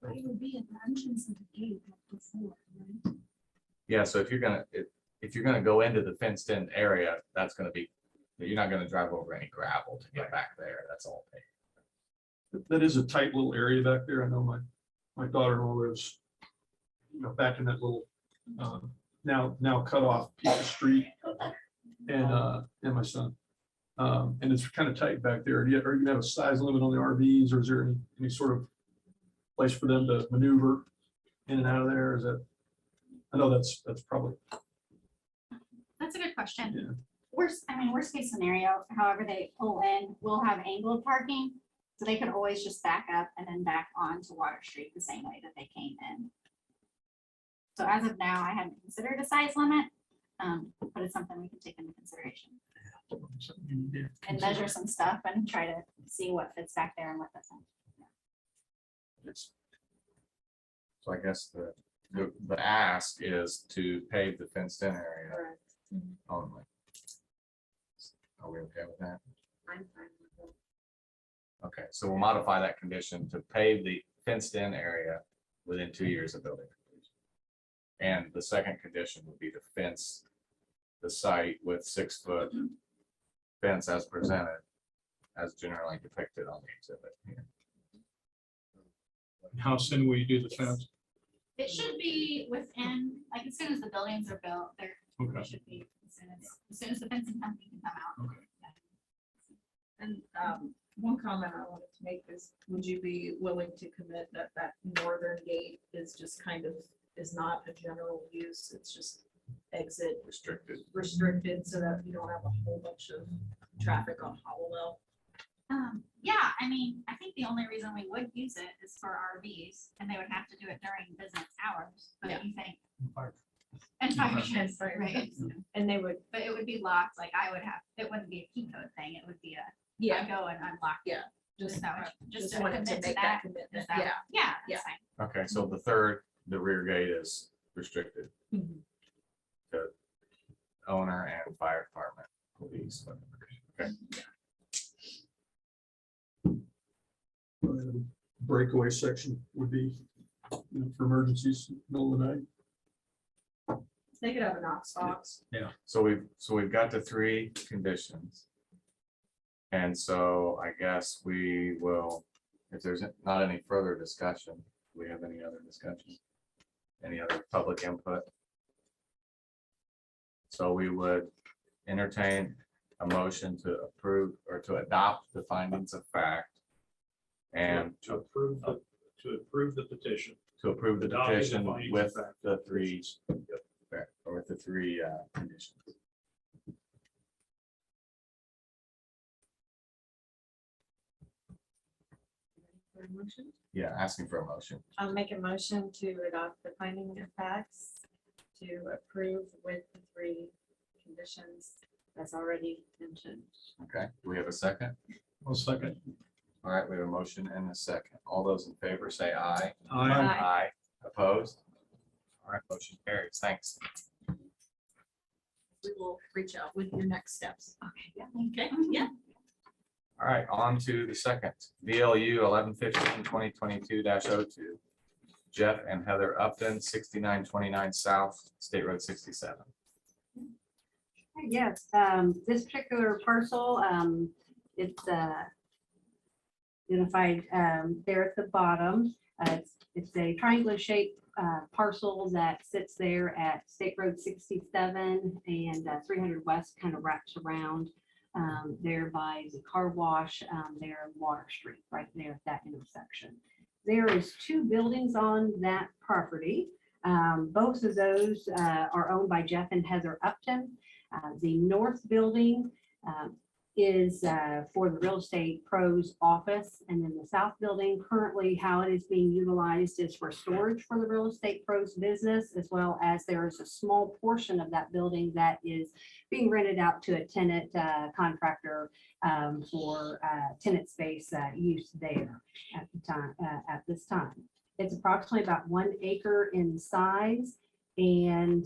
It would be at the entrance of the gate like before, right? Yeah, so if you're gonna go into the fenced in area, that's gonna be, you're not gonna drive over any gravel to get back there. That's all paved. That is a tight little area back there. I know my daughter-in-law lives, back in that little, now cut off piece of street. And my son. And it's kind of tight back there. Are you gonna have a size limit on the RVs, or is there any sort of place for them to maneuver? in and out of there? Is that, I know that's probably, That's a good question. yeah. Worst case scenario, however they pull in, we'll have angled parking. So they could always just back up and then back onto Water Street the same way that they came in. So as of now, I hadn't considered a size limit, but it's something we can take into consideration and measure some stuff and try to see what fits back there and what doesn't. So I guess the ask is to pave the fenced in area Correct. only. Are we okay with that? I'm fine with it. Okay, so we'll modify that condition to pave the fenced in area within 2 years of building completion. And the second condition would be to fence the site with 6-foot fence as presented, as generally depicted on the exhibit here. How soon will you do the fence? It should be within, like, as soon as the buildings are built, there Okay. should be, as soon as the fencing company can come out. And one comment I wanted to make is, would you be willing to commit that that northern gate is just kind of, is not a general use, it's just exit Restricted. restricted so that you don't have a whole bunch of traffic on Hollowell? Yeah, I mean, I think the only reason we would use it is for RVs, and they would have to do it during business hours, Yeah. but you think, Fire. and fire And trucks, fire right? trucks. And they would, But it would be locked, like I would have, it wouldn't be a key code thing, it would be a, I Yeah, go and unlock. it. yeah, Is just, that what you- just to wanted to commit make that commitment, Is that- yeah. Yeah, Yeah. that's fine. Okay, so the third, the rear gate is restricted Mhm. to owner and fire department, police, whatever. Okay, Breakaway section would be, for emergencies, middle of the night. They could have a Knox box. so we've got the 3 conditions. And so I guess we will, if there's not any further discussion, do we have any other discussion? Any other public input? So we would entertain a motion to approve or to adopt the findings of fact and To approve the petition. to approve the Adopting the petition findings of with fact. the 3, or with the 3 conditions. for a motion? Yeah, asking for a motion. I'll make a motion to adopt the finding of facts to approve with the 3 conditions as already mentioned. Okay, do we have a second? One second. All right, we have a motion and a second. All those in favor say aye. Aye. Aye. Opposed? All right, motion carries. Thanks. We will reach out with your next steps. Okay, yeah. Okay, yeah. All right, on to the second, VLU 1115-2022-02. Jeff and Heather Upton, 6929 South State Road 67. Yes, this particular parcel, it's identified there at the bottom. It's a triangular shaped parcel that sits there at State Road 67 and 300 West, kind of wraps around there by the car wash there in Water Street, right there at that intersection. There is 2 buildings on that property. Both of those are owned by Jeff and Heather Upton. The north building is for the real estate pros office. And then the south building, currently how it is being utilized is for storage for the real estate pros business, as well as there is a small portion of that building that is being rented out to a tenant contractor for tenant space use there at the time, at this time. It's approximately about 1 acre in size, and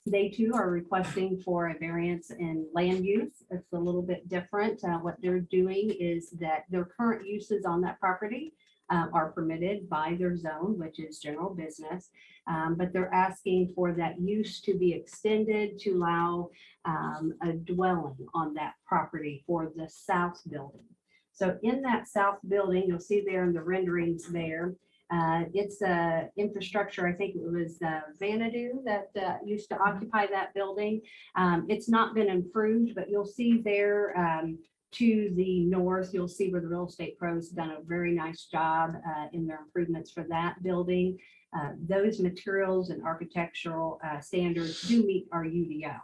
they too are requesting for a variance in land use. It's a little bit different. What they're doing is that their current uses on that property are permitted by their zone, which is general business. But they're asking for that use to be extended to allow a dwelling on that property for the south building. So in that south building, you'll see there in the renderings there, it's infrastructure. I think it was Vanadu that used to occupy that building. It's not been improved, but you'll see there To the north, you'll see where the real estate pros done a very nice job in their improvements for that building. Those materials and architectural standards do meet our UDO.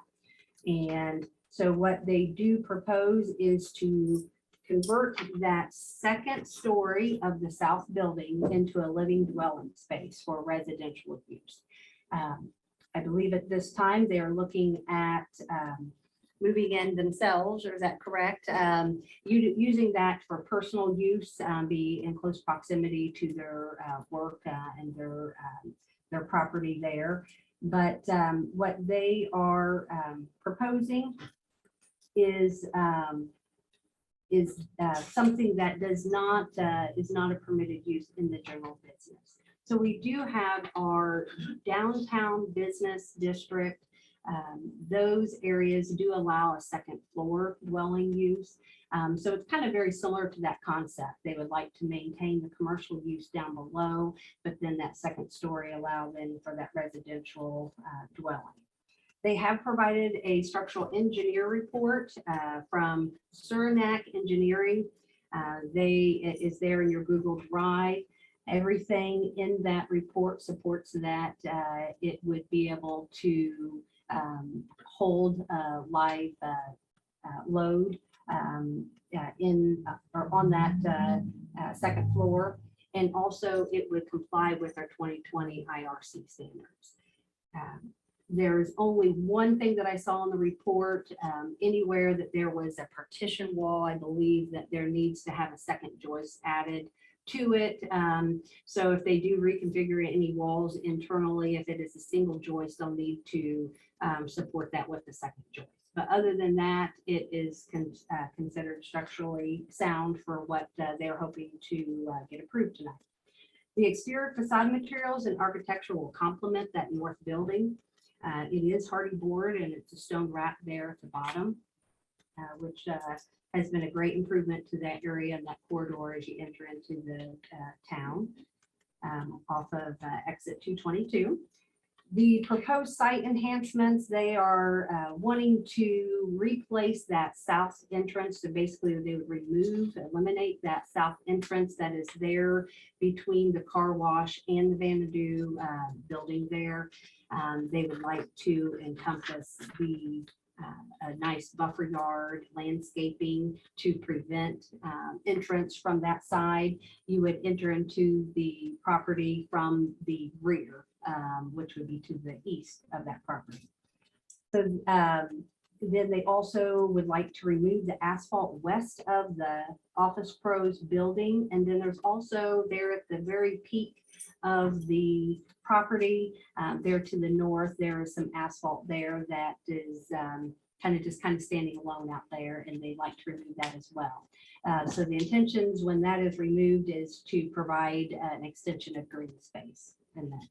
And so what they do propose is to convert that second story of the south building into a living dwelling space for residential use. I believe at this time they are looking at moving in themselves, or is that correct? Using that for personal use, be in close proximity to their work and their property there. But what they are proposing is something that is not a permitted use in the general business. So we do have our downtown business district. Those areas do allow a second floor dwelling use. So it's kind of very similar to that concept. They would like to maintain the commercial use down below, but then that second story allow then for that residential dwelling. They have provided a structural engineer report from Surinach Engineering. It is there in your Google Drive. Everything in that report supports that it would be able to hold live load or on that second floor. And also it would comply with our 2020 IRC standards. There's only one thing that I saw in the report, anywhere that there was a partition wall, I believe that there needs to have a second joist added to it. So if they do reconfigure any walls internally, if it is a single joist, they'll need to support that with the second joist. But other than that, it is considered structurally sound for what they're hoping to get approved tonight. The exterior facade materials and architecture will complement that north building. It is hardy board and it's a stone wrap there at the bottom, which has been a great improvement to that area and that corridor as you enter into the town off of exit 222. The proposed site enhancements, they are wanting to replace that south entrance. So basically they would eliminate that south entrance that is there between the car wash and the Vanadu building there. They would like to encompass a nice buffer yard landscaping to prevent entrance from that side. You would enter into the property from the rear, which would be to the east of that property. So then they also would like to remove the asphalt west of the Office Pros building. And then there's also there at the very peak of the property, there to the north, there is some asphalt there that is kind of standing alone out there, and they'd like to remove that as well. So the intentions when that is removed is to provide an extension of green space in that.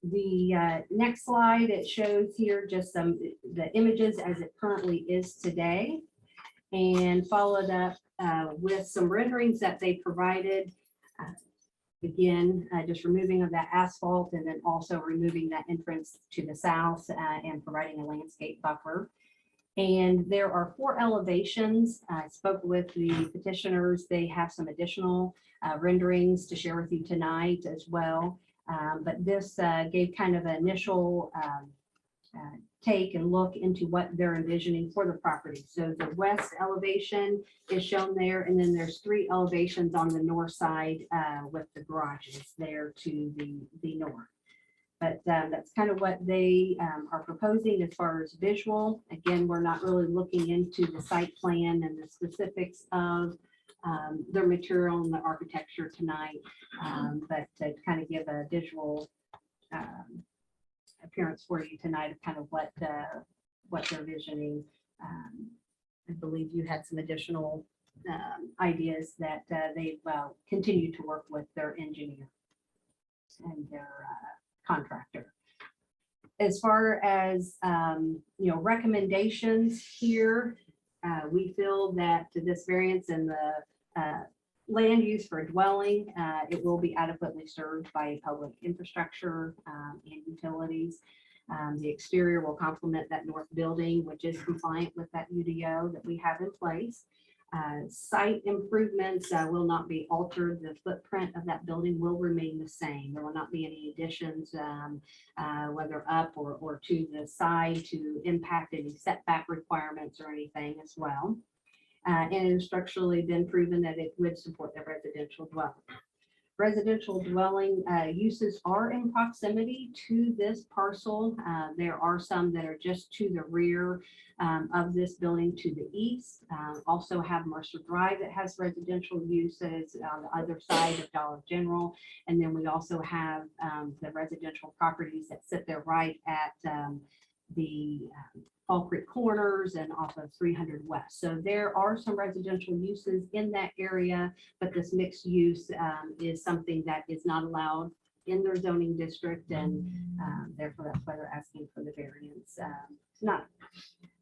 The next slide, it shows here just the images as it currently is today, and followed up with some renderings that they provided. Again, just removing of that asphalt and then also removing that entrance to the south and providing a landscape buffer. And there are 4 elevations. I spoke with the petitioners. They have some additional renderings to share with you tonight as well. But this gave kind of an initial take and look into what they're envisioning for the property. So the west elevation is shown there, and then there's 3 elevations on the north side with the garages there to the north. But that's kind of what they are proposing as far as visual. Again, we're not really looking into the site plan and the specifics of their material and the architecture tonight, but to kind of give a visual appearance for you tonight of kind of what they're visioning. I believe you had some additional ideas that they've continued to work with their engineer and their contractor. As far as recommendations here, we feel that this variance in the land use for a dwelling, it will be adequately served by public infrastructure and utilities. The exterior will complement that north building, which is compliant with that UDO that we have in place. Site improvements will not be altered. The footprint of that building will remain the same. There will not be any additions, whether up or to the side to impact any setback requirements or anything as well. And it has structurally been proven that it would support the residential dwelling. Residential dwelling uses are in proximity to this parcel. There are some that are just to the rear of this building to the east. Also have Mercer Drive that has residential uses on the other side of Dollar General. And then we also have the residential properties that sit there right at the Fall Creek Corners and off of 300 West. So there are some residential uses in that area, but this mixed use is something that is not allowed in their zoning district, and therefore that's why they're asking for the variance. It's not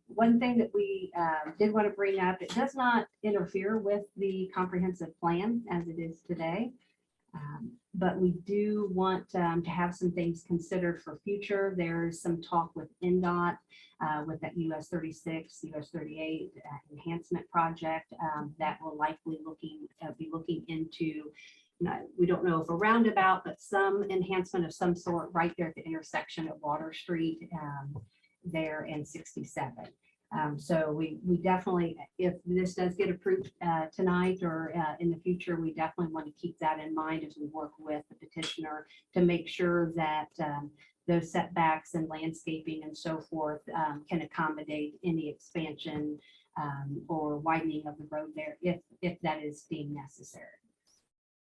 one thing that we did want to bring up. It does not interfere with the comprehensive plan as it is today. But we do want to have some things considered for future. There's some talk with NDOT with that US 36, US 38 enhancement project that will likely be looking into, we don't know if a roundabout, but some enhancement of some sort right there at the intersection of Water Street there and 67. So we definitely, if this does get approved tonight or in the future, we definitely want to keep that in mind as we work with the petitioner to make sure that those setbacks and landscaping and so forth can accommodate any expansion or widening of the road there if that is deemed necessary.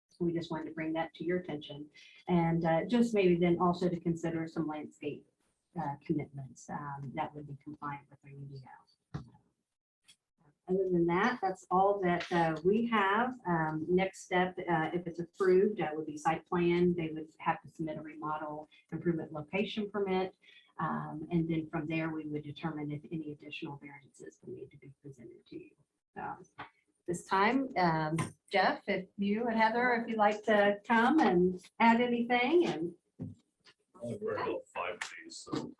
So we just wanted to bring that to your attention, and just maybe then also to consider some landscape commitments that would be compliant with our UDO. Other than that, that's all that we have. Next step, if it's approved, would be site plan. They would have to submit a remodel improvement location permit. And then from there, we would determine if any additional variances will need to be presented to you. This time, Jeff, if you and Heather, if you'd like to come and add anything and We're about 5 days, so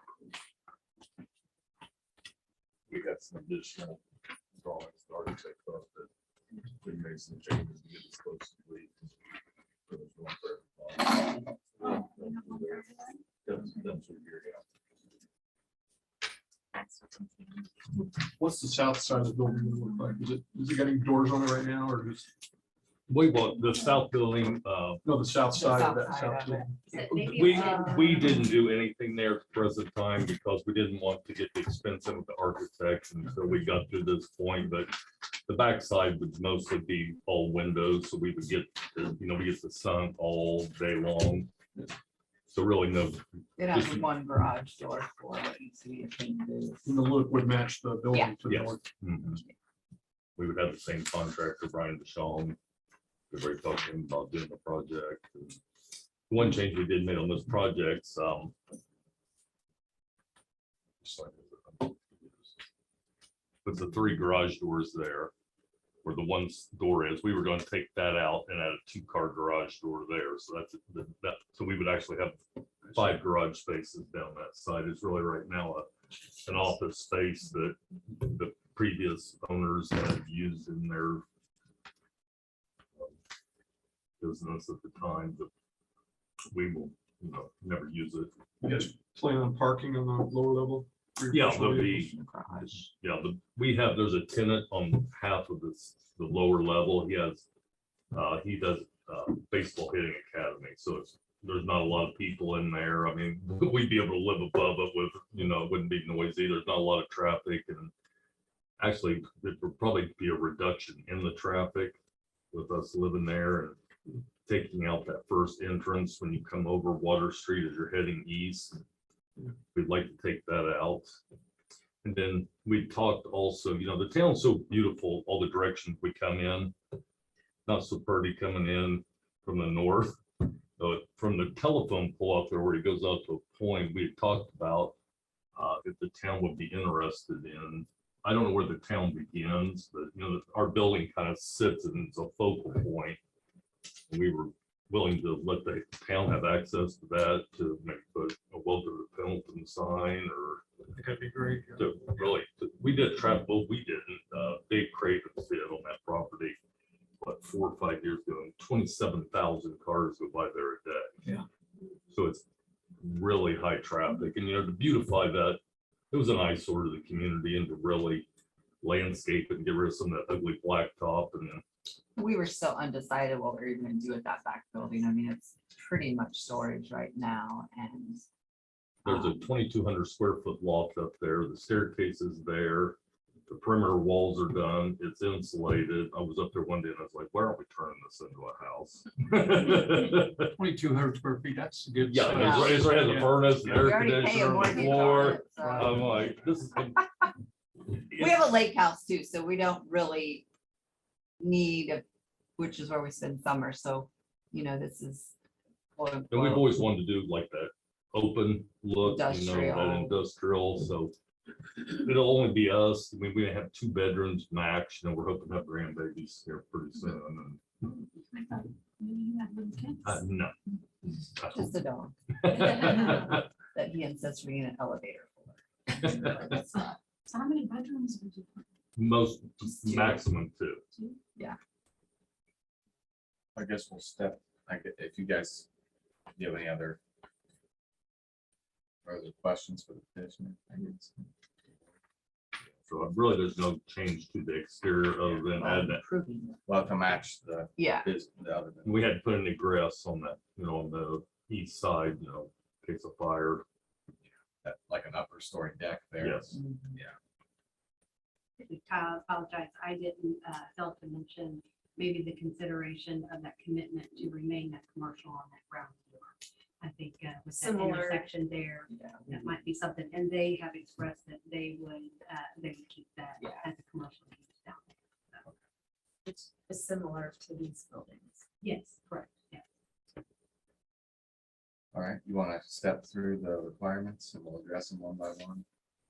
we got some additional drawings, the architect thought that we made some changes to get this close to complete. So there's one for everybody. That's what you're What's the south side of the building gonna look like? Is it getting doors on it right now, or just, We bought the south building, no, the south side of that south side south of it. building? we didn't do anything there at the present time because we didn't want to get the expense of the architect until we got to this point, but the backside would mostly be all windows, so we would get, we get the sun all day long. So really no, It has one garage door for what needs to be a change. And the look would match the building to the Yes. north. we would have the same contractor, Brian DeShawn. We're very talking about doing the project. And one change we did make on those projects, with the 3 garage doors there, where the one door is, we were going to take that out and add a 2-car garage door there. So that's that. So we would actually have 5 garage spaces down that side. It's really right now an office space that the previous owners had used in their business at the time, but we will, never use it. You guys plan on parking on the lower level? for your Yeah, personal there'll vehicles? be, there's a tenant on half of this, the lower level. He does baseball hitting academy. So there's not a lot of people in there. I mean, we'd be able to live above it with, it wouldn't be noisy. There's not a lot of traffic, and actually it would probably be a reduction in the traffic with us living there and taking out that first entrance when you come over Water Street as you're heading east. We'd like to take that out. And then we talked also, the town's so beautiful, all the directions we come in, not so pretty coming in from the north. But from the telephone pole out there where it goes out to a point, we had talked about if the town would be interested in, I don't know where the town begins, but our building kind of sits and it's a focal point. We were willing to let the town have access to that to maybe put a welcome to Pendleton sign or I think that'd be great. to really, we did trap, well, we didn't, Dave Cravens did on that property, what, 4 or 5 years ago, and 27,000 cars go by there a day. Yeah. So it's really high traffic, and to beautify that, it was an eyesore to the community, and to really landscape and get rid of some of that ugly blacktop and We were still undecided what we were even gonna do with that back building. I mean, it's pretty much storage right now and. there's a 2,200 square foot loft up there. The staircase is there. The perimeter walls are done. It's insulated. I was up there one day and I was like, why aren't we turning this into a house? 2,200 square feet, that's a good. Yeah, size. it's right, has a Yeah. furnace, We and air already pay a conditioner, mortgage the on floor. it, so. I'm like, this is. We have a lake house too, so we don't really need, which is where we spend summer, so, this is. quote And we've unquote, always wanted to do like that open look, that Industrial. industrial, so. It'll only be us. I mean, we have 2 bedrooms max, we're hoping to have grandbabies here pretty soon. No. Just a dog that he insists we need an elevator for. So how many bedrooms would you put? Most, maximum 2. I guess we'll step, if you guys, do you have any other further questions for the petitioner? I guess. So really, there's no change to the exterior other than add that. Improving it. Well, to match the, Yeah, the other. than- We had to put in egress on that, on the east side, in case of fire. Like an upper story deck there. Yes. Kyle, I apologize. I didn't fail to mention maybe the consideration of that commitment to remain that commercial on that ground floor. I think with that Similar. intersection there, that might be something, and they have expressed that they would keep that Yeah. as a commercial use down there. So, Which is similar to these buildings. yes, correct, yeah. All right, you want to step through the requirements and we'll address them one by one,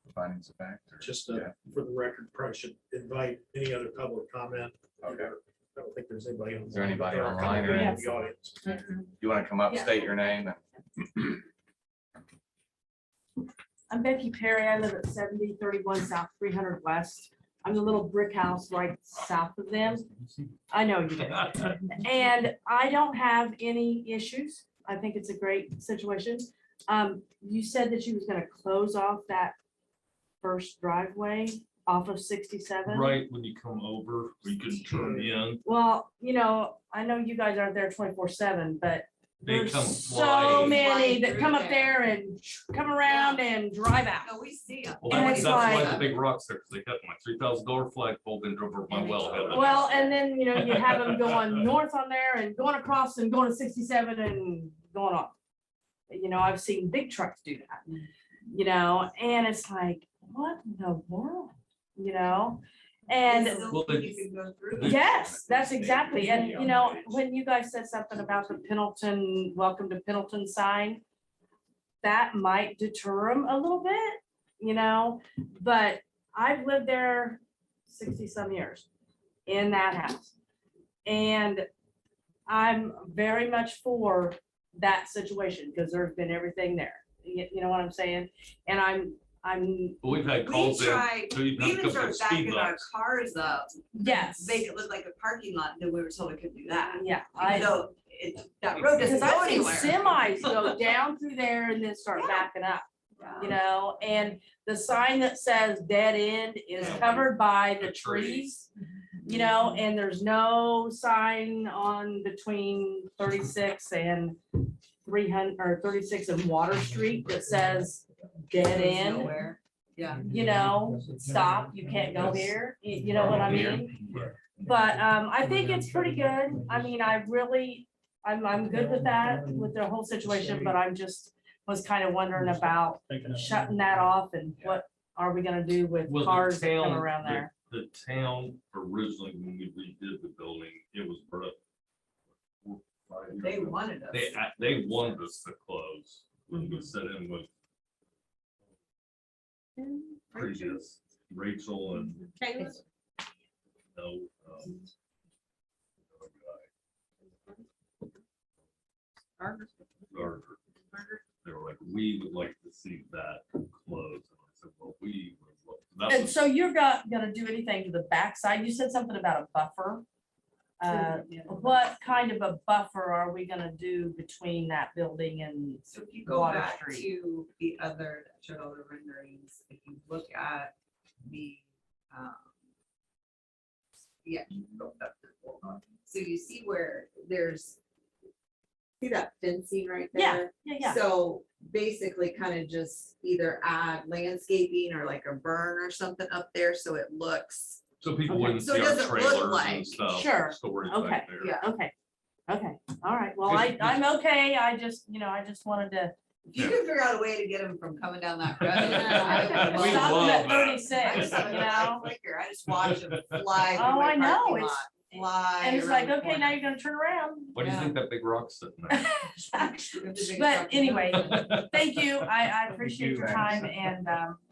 the findings of fact? or- Just Yeah. for the record, probably should invite any other public comment. Okay. I don't think there's anybody. Is there anybody online online or in the audience? You want to come up, Yeah. state your name? I'm Becky Perry. I live at 7031 South 300 West. I'm the little brick house right south of them. I know you do. And I don't have any issues. I think it's a great situation. You said that you was gonna close off that first driveway off of 67. Right when you come over, we can turn in. Well, I know you guys aren't there 24/7, but They there's come so flying. many that through come up there. there and come around and drive out. No, we see them. Well, And that's it's why like- the big rocks there, because they cut my $3,000 flagpole and drove over my wellhead. Well, and then, you have them going north on there and going across and going to 67 and going on. I've seen big trucks do that, and it's like, what in the world, And Well, they- yes, that's exactly. And, when you guys said something about the Pendleton, welcome to Pendleton sign, that might deter them a little bit, but I've lived there 60 some years in that house. And I'm very much for that situation because there's been everything there. You know what I'm saying? And I'm, But we've had We calls in. tried, so we you have to even come started to speed backing our bumps. cars up, yes. make it look like a parking lot, and then we were told we couldn't do that. Yeah, So that road doesn't because go I've seen anywhere. semis go down through there and then start backing up, and the sign that says dead end is covered by the trees, and there's no sign on between 36 and 300 or 36 and Water Street that says dead end. Nowhere. Yeah. Stop, you can't go here, you know what I mean? But I think it's pretty good. I mean, I'm good with that, with the whole situation, but I'm just was kind of wondering about shutting that off and what are we gonna do with Well, the cars that come town- around the- there? The town originally, when we redid the building, it was brought up. 4 or 5 years They ago. wanted us. They wanted us to close. When we set in with previous Rachel and Caleb? no. Burgers. Or they were like, we would like to see that closed. And I said, well, we would look. that And was- so you're not gonna do anything to the backside? You said something about a buffer. What kind of a buffer are we gonna do between that building and, So if you go Water back Street. to the other, that showed all the renderings, if you look at the, yeah, you can go up to the full one. So you see where there's, see that fencing right yeah, there? yeah. So basically kind of just either add landscaping or like a burn or something up there, so it looks, So people Okay. wouldn't So see it our doesn't look trailers like- and stuff. Sure. Storage Okay. back there. yeah. Okay, okay, all right, well, I'm okay, I just wanted to. If you can figure out a way to get them from coming down that road. We Stop them love at that. 36, you know? I just watch them fly. through Oh, my I know, parking it's, lot, Fly. and it's around like, the okay, now corner. you're gonna turn around. Why do you Yeah. think that big rock's sitting there? But anyway, thank you, I appreciate you, your Max. time, and,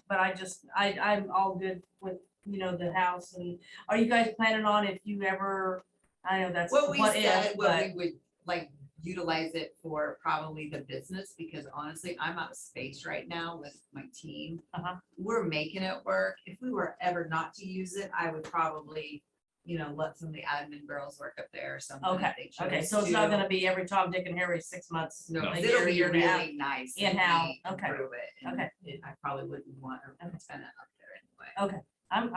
but I'm all good with, the house, and are you guys planning on if you ever, I know that's What we what said, if, what but, we would like utilize it for probably the business, because honestly, I'm out of space right now with my team. Uh-huh. We're making it work. If we were ever not to use it, I would probably, let some of the admin girls work up there or something. if okay, they chose okay, so it's not to. gonna be every Tom, Dick, and Harry 6 months, No, a 'cause year, it'll be year and a half. really nice. if in-house, we okay, improve it, and okay. I probably wouldn't want to Okay. spend it up there anyway. Okay, I'm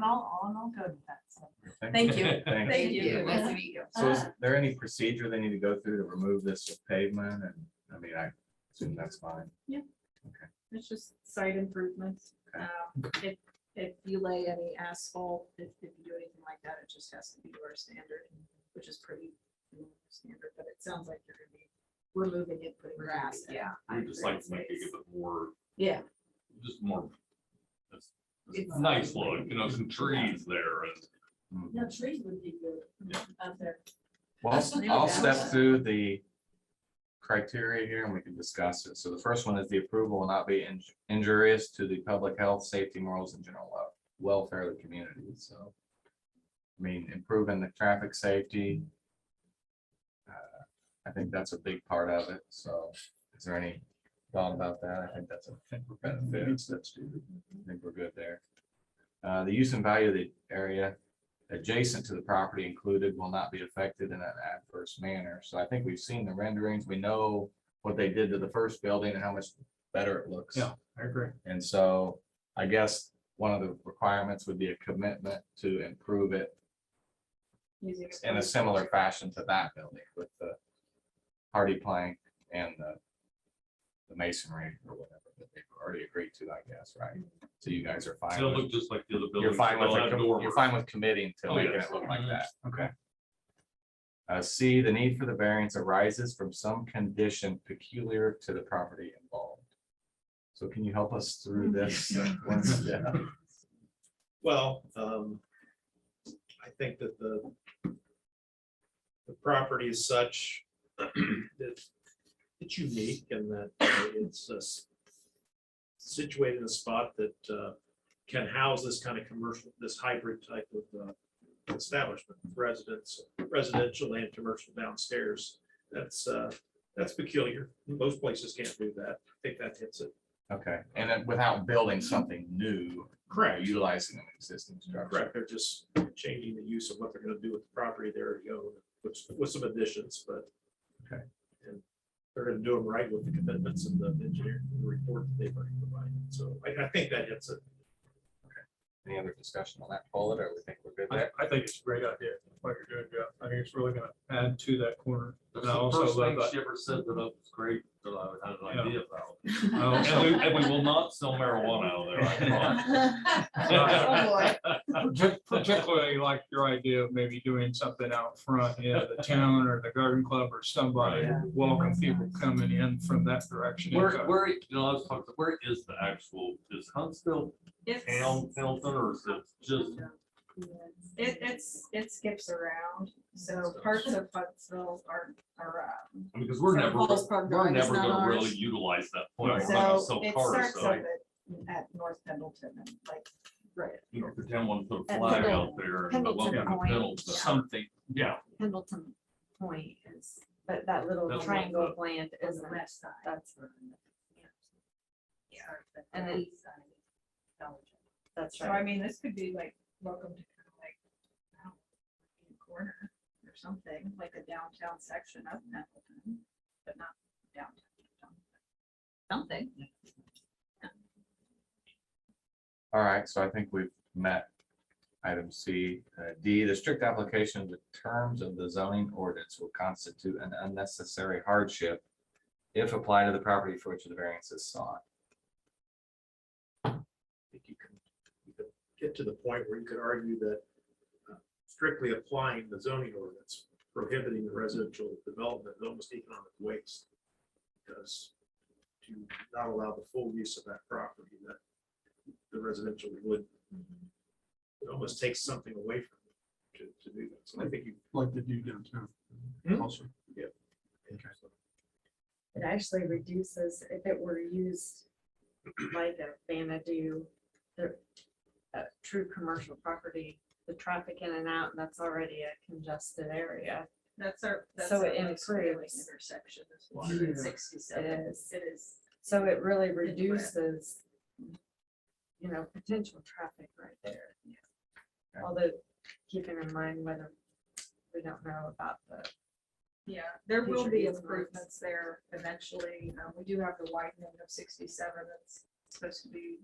all good with that, so, thank you. Thank Thank you. Nice to meet you. So is there any procedure they need to go through to remove this with pavement? And I mean, I assume that's fine. It's just site improvements. Okay. If you lay any asphalt, if you do anything like that, it just has to be to our standard, which is pretty standard, but it sounds like you're gonna be removing it, putting grass. in. Yeah. We just like to make it a bit more, Yeah. just more. It's It's- nice look, some trees there and. No, trees would be good out there. Well, I'll step through the criteria here and we can discuss it. So the first one is the approval will not be injurious to the public health, safety, morals, and general welfare of the community. So, I mean, improving the traffic safety. I think that's a big part of it. So is there any thought about that? I think that's a benefit. I think we're good there. The use and value of the area adjacent to the property included will not be affected in an adverse manner. So I think we've seen the renderings. We know what they did to the first building and how much better it looks. Yeah, I agree. And so I guess one of the requirements would be a commitment to improve it Using it in a for- similar fashion to that building with the hardy plank and the masonry or whatever that they've already agreed to, I guess, right? So you guys are fine. It'll with- look just like the other building. You're fine with, They'll have dormers. you're fine with committing to Oh, making yes. it look like that, okay. C, the need for the variance arises from some condition peculiar to the property involved. So can you help us through this? Yeah. Well, I think that the property is such that it's unique and that it's situated in a spot that can house this kind of commercial, this hybrid type of establishment, residential and commercial downstairs. That's peculiar. Most places can't do that. I think that hits it. Okay, and then without building something new. Correct. Utilizing an existing structure. Correct. They're just changing the use of what they're gonna do with the property there to go, which with some additions, but. Okay. And they're gonna do them right with the commitments and the engineering report that they've already provided. So I think that hits it. Any other discussion on that, Paul, or we think we're good there? I think it's a great idea, what you're doing, Jeff. I think it's really gonna add to that corner. That's And I the also first love thing that. she ever said that was great, that I had an Yeah. idea about. I also- And we will not sell marijuana out there. I promise. Oh, boy. Particularly like your idea of maybe doing something out front, the town or the garden club or somebody, welcome people coming in from that direction. Where, I was talking, where is the actual, is Huntsville It's- town, Pendleton, or is it just? It skips around, so parts of Huntsville are, I mean, because we're So never, Falls Park we're Drive is never not gonna really ours. utilize that point. We're not so gonna sell it cars, starts so, up at North Pendleton and like, right. you know, if the town wanted to put a At flag Pendleton- out there. and Pendleton welcome to Point. Pendleton. Something. Yeah, Pendleton Point is But that little That's triangle what of land On is the west side. that's, Yeah. And And then- the east side. is Dollar General. that's So I right. mean, this could be like, welcome to kind of like, I don't know, in a corner or something, like a downtown section of Pendleton, but not downtown. Something. All right, so I think we've met item C. D, the strict application of the terms of the zoning ordinance will constitute an unnecessary hardship if applied to the property for which the variance is sought. I think you could get to the point where you could argue that strictly applying the zoning ordinance prohibiting the residential development is almost economic waste. Because to not allow the full use of that property that the residential would, it almost takes something away from it to do that. So I think you. Like they do downtown. Hmm? Also. It actually reduces, if it were used like a Vanadu, the true commercial property, the traffic in and out, that's already a congested area. That's our, that's So our it most failing improves. intersection is 167. It is. It is. So it really red. reduces, potential traffic right there. Yeah. Although keeping in mind whether we don't know about the, Yeah, there will Future be easements. improvements there eventually. We do have the widening of 67 that's supposed to be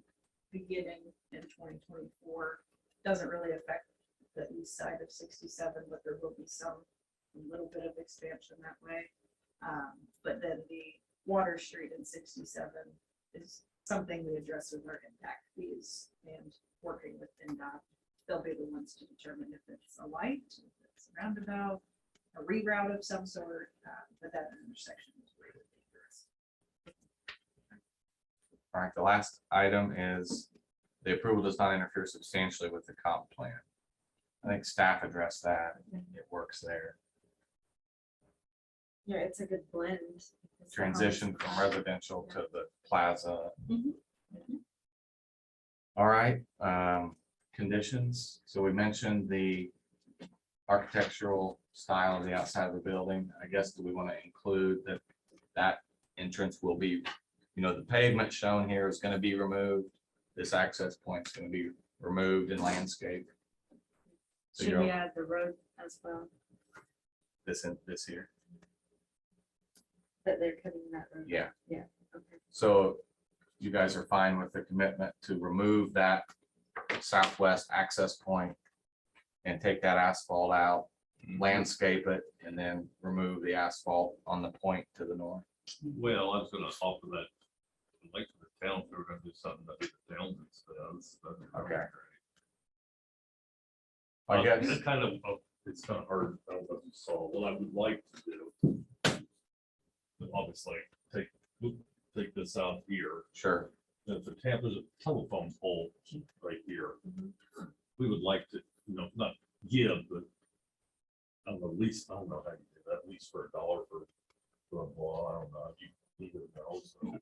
beginning in 2024. Doesn't really affect the east side of 67, but there will be a little bit of expansion that way. But then the Water Street in 67 is something we address with our impact fees and working with NDOT. They'll be the ones to determine if it's a light, if it's a roundabout, a reroute of some sort, but that intersection is really dangerous. All right, the last item is the approval does not interfere substantially with the comp plan. I think staff addressed that. It works there. yeah, it's a good blend. It's the homes Transition from residential to the plaza. Mhm. All right, conditions. So we mentioned the architectural style of the outside of the building. I guess, do we want to include that entrance will be, the pavement shown here is going to be removed. This access point is going to be removed and landscaped. So Should we you're add the road as well, this here. that they're cutting that road? Yeah. Yeah, okay. So you guys are fine with the commitment to remove that southwest access point and take that asphalt out, landscape it, and then remove the asphalt on the point to the north? Well, I was gonna offer that, like the town, we were gonna do something that the town does. Okay. I guess, It's kind of, it's kind of hard, I don't know if you saw, what I would like to do. But obviously, take this out here, sure, there's a telephone pole right here. We would like to, not give, but I don't know, at least, I don't know how you do that, at least for $1 well, I don't know, you either know, so.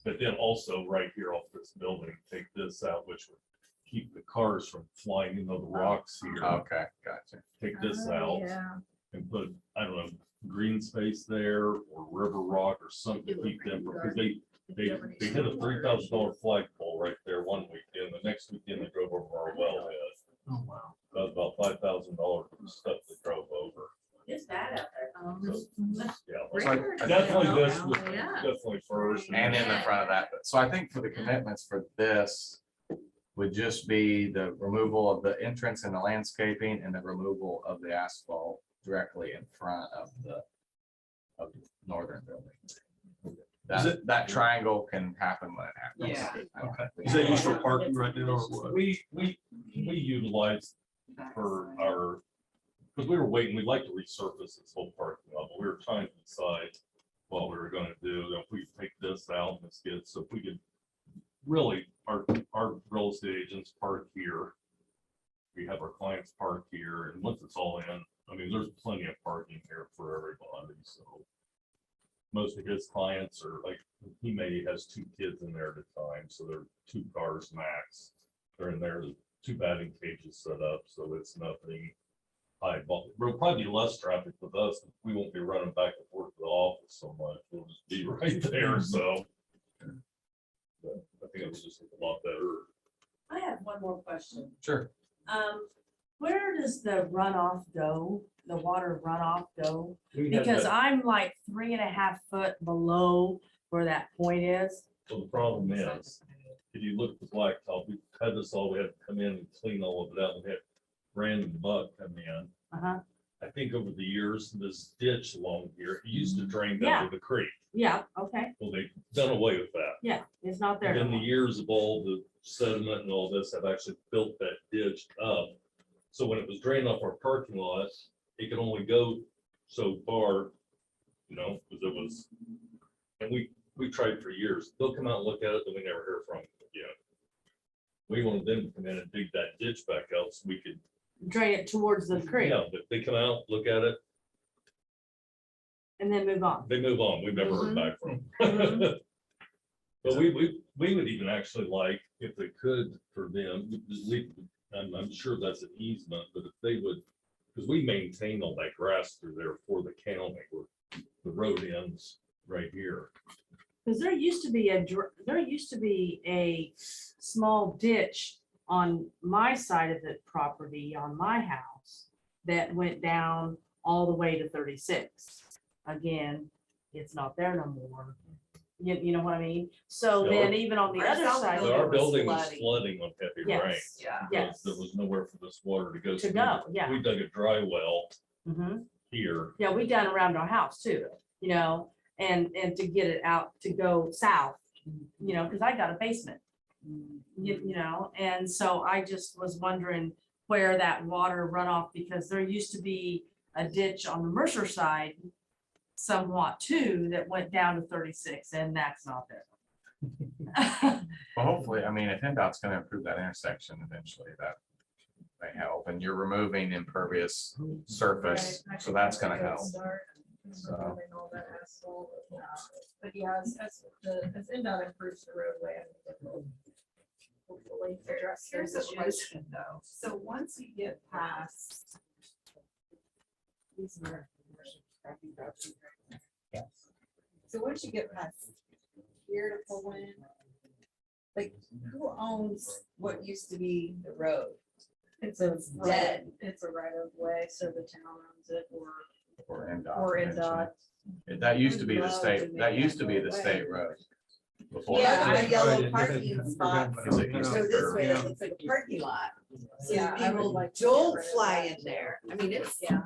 But then also right here off this building, take this out, which would keep the cars from flying into the rocks here. okay, gotcha. Take this Oh, out yeah. and put, I don't know, green space there or river rock or something to keep them, because they hit a $3,000 flagpole right there one weekend, the next weekend they drove over our wellhead. Oh, wow. That was about $5,000 for the stuff they drove over. It's bad out there. So, yeah, So I- definitely this, Yeah. definitely first. And in the front of that, so I think for the commitments for this would just be the removal of the entrance and the landscaping and the removal of the asphalt directly in front of the northern building. That triangle can happen when it happens. Yeah. I don't think we- Is that used for parking right now or what? We utilized for our, because we were waiting, we'd like to resurface this whole parking lot, but we were trying to decide what we were gonna do, if we take this out and this gets, so if we could really, our real estate agents park here. We have our clients park here, and once it's all in, I mean, there's plenty of parking here for everybody, so. Most of his clients are like, he maybe has 2 kids in there at a time, so they're 2 cars max. They're in there, 2 batting cages set up, so it's nothing high volume. There'll probably be less traffic with us. We won't be running back and forth to the office so much. We'll just be right there, so. But I think it's just a lot better. I have one more question. Sure. Where does the runoff go? The water runoff go? We had Because that- I'm like 3.5 foot below where that point is. So the problem is, if you look at the blacktop, we had this all, we had to come in and clean all of it out. We had Brandon Buck come in. Uh-huh. I think over the years, this ditch along here, it used to drain down Yeah. to the creek. Yeah, okay. Well, they've done away with that. Yeah, it's not there. And no in the more. years of all the sediment and all this, have actually built that ditch up. So when it was drained off our parking lot, it could only go so far, because it was, and we tried for years. They'll come out and look at it, then we never hear from them again. We wanted them to come in and dig that ditch back out so we could, Drain it towards the creek yeah, but they come out, look at it, and then move on. they move on. We've never heard Mhm. back from them. But we would even actually like, if they could, for them, I'm sure that's an easement, but if they would, because we maintain all that grass through there for the county, where the road ends right here. Because there used to be a small ditch on my side of the property, on my house, that went down all the way to 36. Again, it's not there no more. You know what I mean? So Yeah, then even on the our other south side. But our was building was flooding. flooding on heavy Yes, rain. Yeah. Yes. There was nowhere for this water to go. To So go, yeah. We dug a dry well Mhm. here. Yeah, we done around our house too, and to get it out to go south, because I got a basement. And so I just was wondering where that water runoff, because there used to be a ditch on the Mercer side somewhat too, that went down to 36, and that's not there. Well, hopefully, I mean, if NDOT's gonna improve that intersection eventually, that may help, and you're removing impervious surface, Right, I so think that's a gonna good help. start, So- removing all that asphalt. But yeah, as NDOT improves the roadway, I think it'll hopefully address Here's those a issues. question though. So once you get past. These are. So once you get past here to pull in, like who owns what used to be the road? It's a dead. It's a right of way, so the town owns it or NDOT or eventually. NDOT. That used to be the Love to state, make that that used to be go the away. state road. before. Yeah, Right, a yellow it parking doesn't- spot. Is it used So to this way, curve? it looks like a parking lot. So Yeah, I would people like to get don't rid of fly that. in there. I mean, it's, Yeah,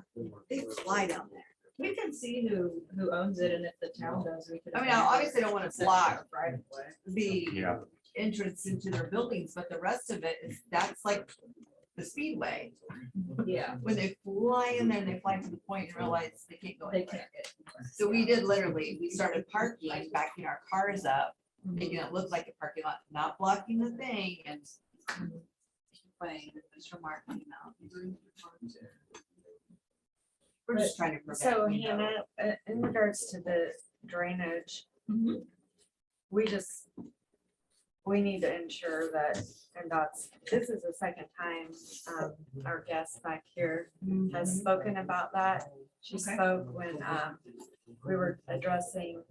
they fly down there. we can see who owns it, and if the town does, we could. I mean, I obviously don't wanna block Right of way. the Yeah, entrance into their buildings, but the rest of it is, that's like the speedway. Yeah. When they fly in there, they fly to the point and realize they can't go They anywhere. can't get. So we did literally, we started parking, backing our cars up, making it look like a parking lot, not blocking the thing and. Playing with Mr. Mark came out. We're just trying to prevent. So you know. Hannah, in regards to the drainage, Mhm. we need to ensure that NDOT's, this is the second time our guest back here has spoken about that. She Okay. spoke when we were addressing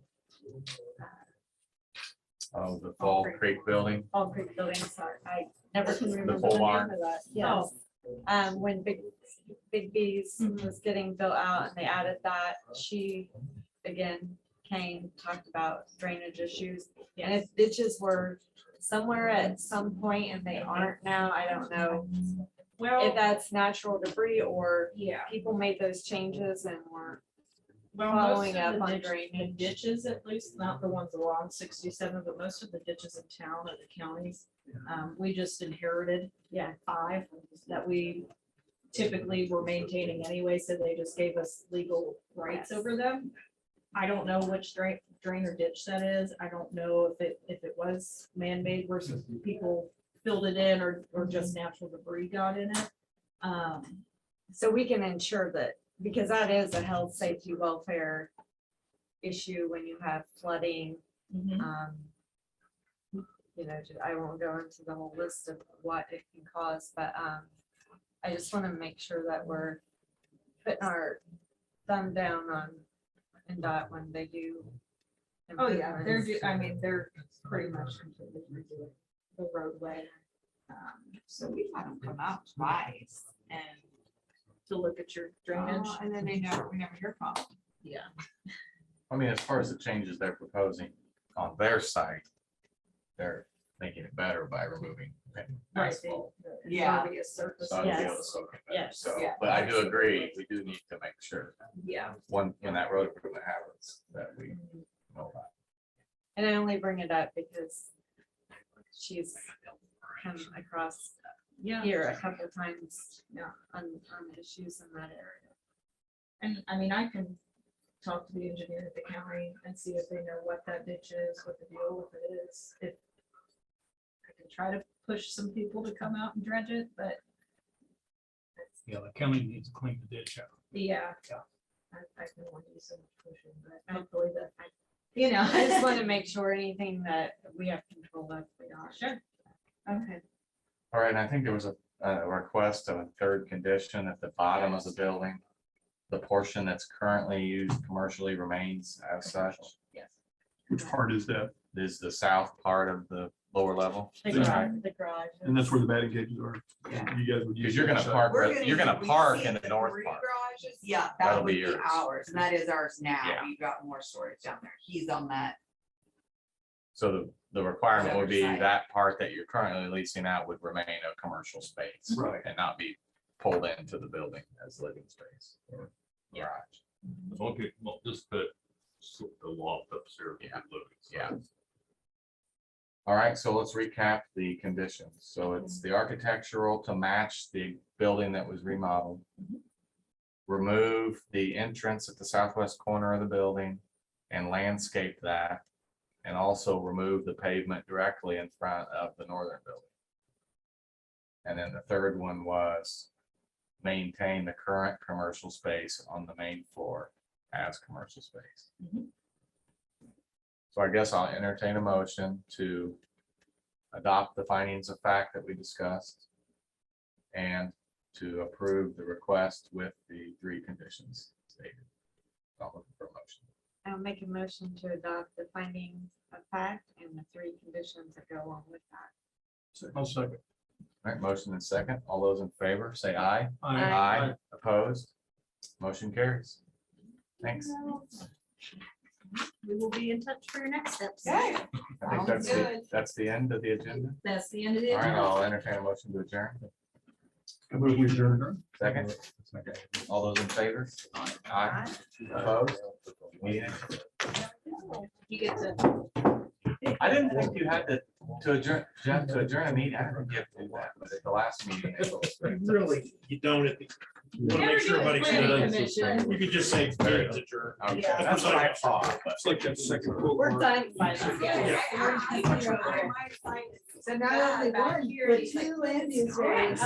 oh, the Fall Creek building. Fall Creek Building, sorry, I never can remember pole the barn. name of that, yes. When Big B's was getting built out and they added that, she again came, talked about drainage issues. And if ditches were somewhere at some point and they aren't now, I don't know if Well, that's natural debris or yeah. people made those changes and weren't Well, following most of up the on ditch- drainage. the ditches, at least, not the ones along 67, but most of the ditches in town or the counties, we just inherited. Yeah. 5 that we typically were maintaining anyway, so they just gave us legal rights Yes. over them. I don't know which drain or ditch that is. I don't know if it was man-made versus people filled it in or just natural debris got in it. So we can ensure that, because that is a health, safety, welfare issue when you have flooding. I won't go into the whole list of what it can cause, but I just want to make sure that we're putting our thumb down on NDOT when they do. Oh, yeah, they're, improvements. I mean, they're pretty much completely redoing the roadway. So we've had them come out twice and, To look at your drainage. and then we never hear from them. Yeah. I mean, as far as the changes they're proposing on their site, they're making it better by removing asphalt. Yeah. Impervious surface. So I'd be able to Yes. soak it better. Yes. So, Yeah. but I do agree, we do need to make sure Yeah. when that road improvement happens, that we know about. And I only bring it up because she's come across Yeah. here a couple times. Yeah. On issues in that area. And I mean, I can talk to the engineer at the county and see if they know what that ditch is, what the deal with it is. If I can try to push some people to come out and dredge it, but Yeah, the county needs to clean the ditch out. yeah. Yeah. I can want to do so much pushing, but hopefully that, I I just want to make sure anything that we have control of, we are. Sure. Okay. All right, and I think there was a request of a third condition at the bottom of the building. The portion that's currently used commercially remains as such. Yes. Which part is that? Is the south part of the lower level. The That's garage, the garage. And that's where the batting cages are. Yeah. You guys would use. Because you're gonna that side. park, We're right- you're gonna we park see in the the north three part. garages. Yeah, That'll that would be be yours. ours, and that is ours now. Yeah. We've got more storage down there. He's on that. So the requirement would be Other side. that part that you're currently leasing out would remain a commercial space. Right. And not be pulled into the building as living space. or Yeah. garage. Okay, well, just put the loft upstairs. Yeah. living Yeah. space. All right, so let's recap the conditions. So it's the architectural to match the building that was remodeled. Remove the entrance at the southwest corner of the building and landscape that. And also remove the pavement directly in front of the northern building. And then the third one was maintain the current commercial space on the main floor as commercial space. So I guess I'll entertain a motion to adopt the findings of fact that we discussed and to approve the request with the 3 conditions stated. I'll look for a motion. I'll make a motion to adopt the findings of fact and the 3 conditions that go along with that. I'll second. All right, motion and second. All those in favor, say aye. Aye. Opposed? Motion carries. Thanks. We will be in touch for your next steps. I think Sounds good. that's the end of the agenda. That's the end of the. All right, agenda. I'll entertain a motion to adjourn. I move we adjourn. Second. All those in favor? Aye. Opposed? Meeting. You get to. I didn't think you had to adjourn, Jeff, to adjourn a meeting. I didn't get to do that, but at the last meeting. Really, you don't, you want to make sure everybody Planning should, commission. you could just say meeting is adjourned. Okay, Yeah. that's what I thought. but- It's like that second quote. We're mark. done. Yeah. So not only one, but 2 land use areas.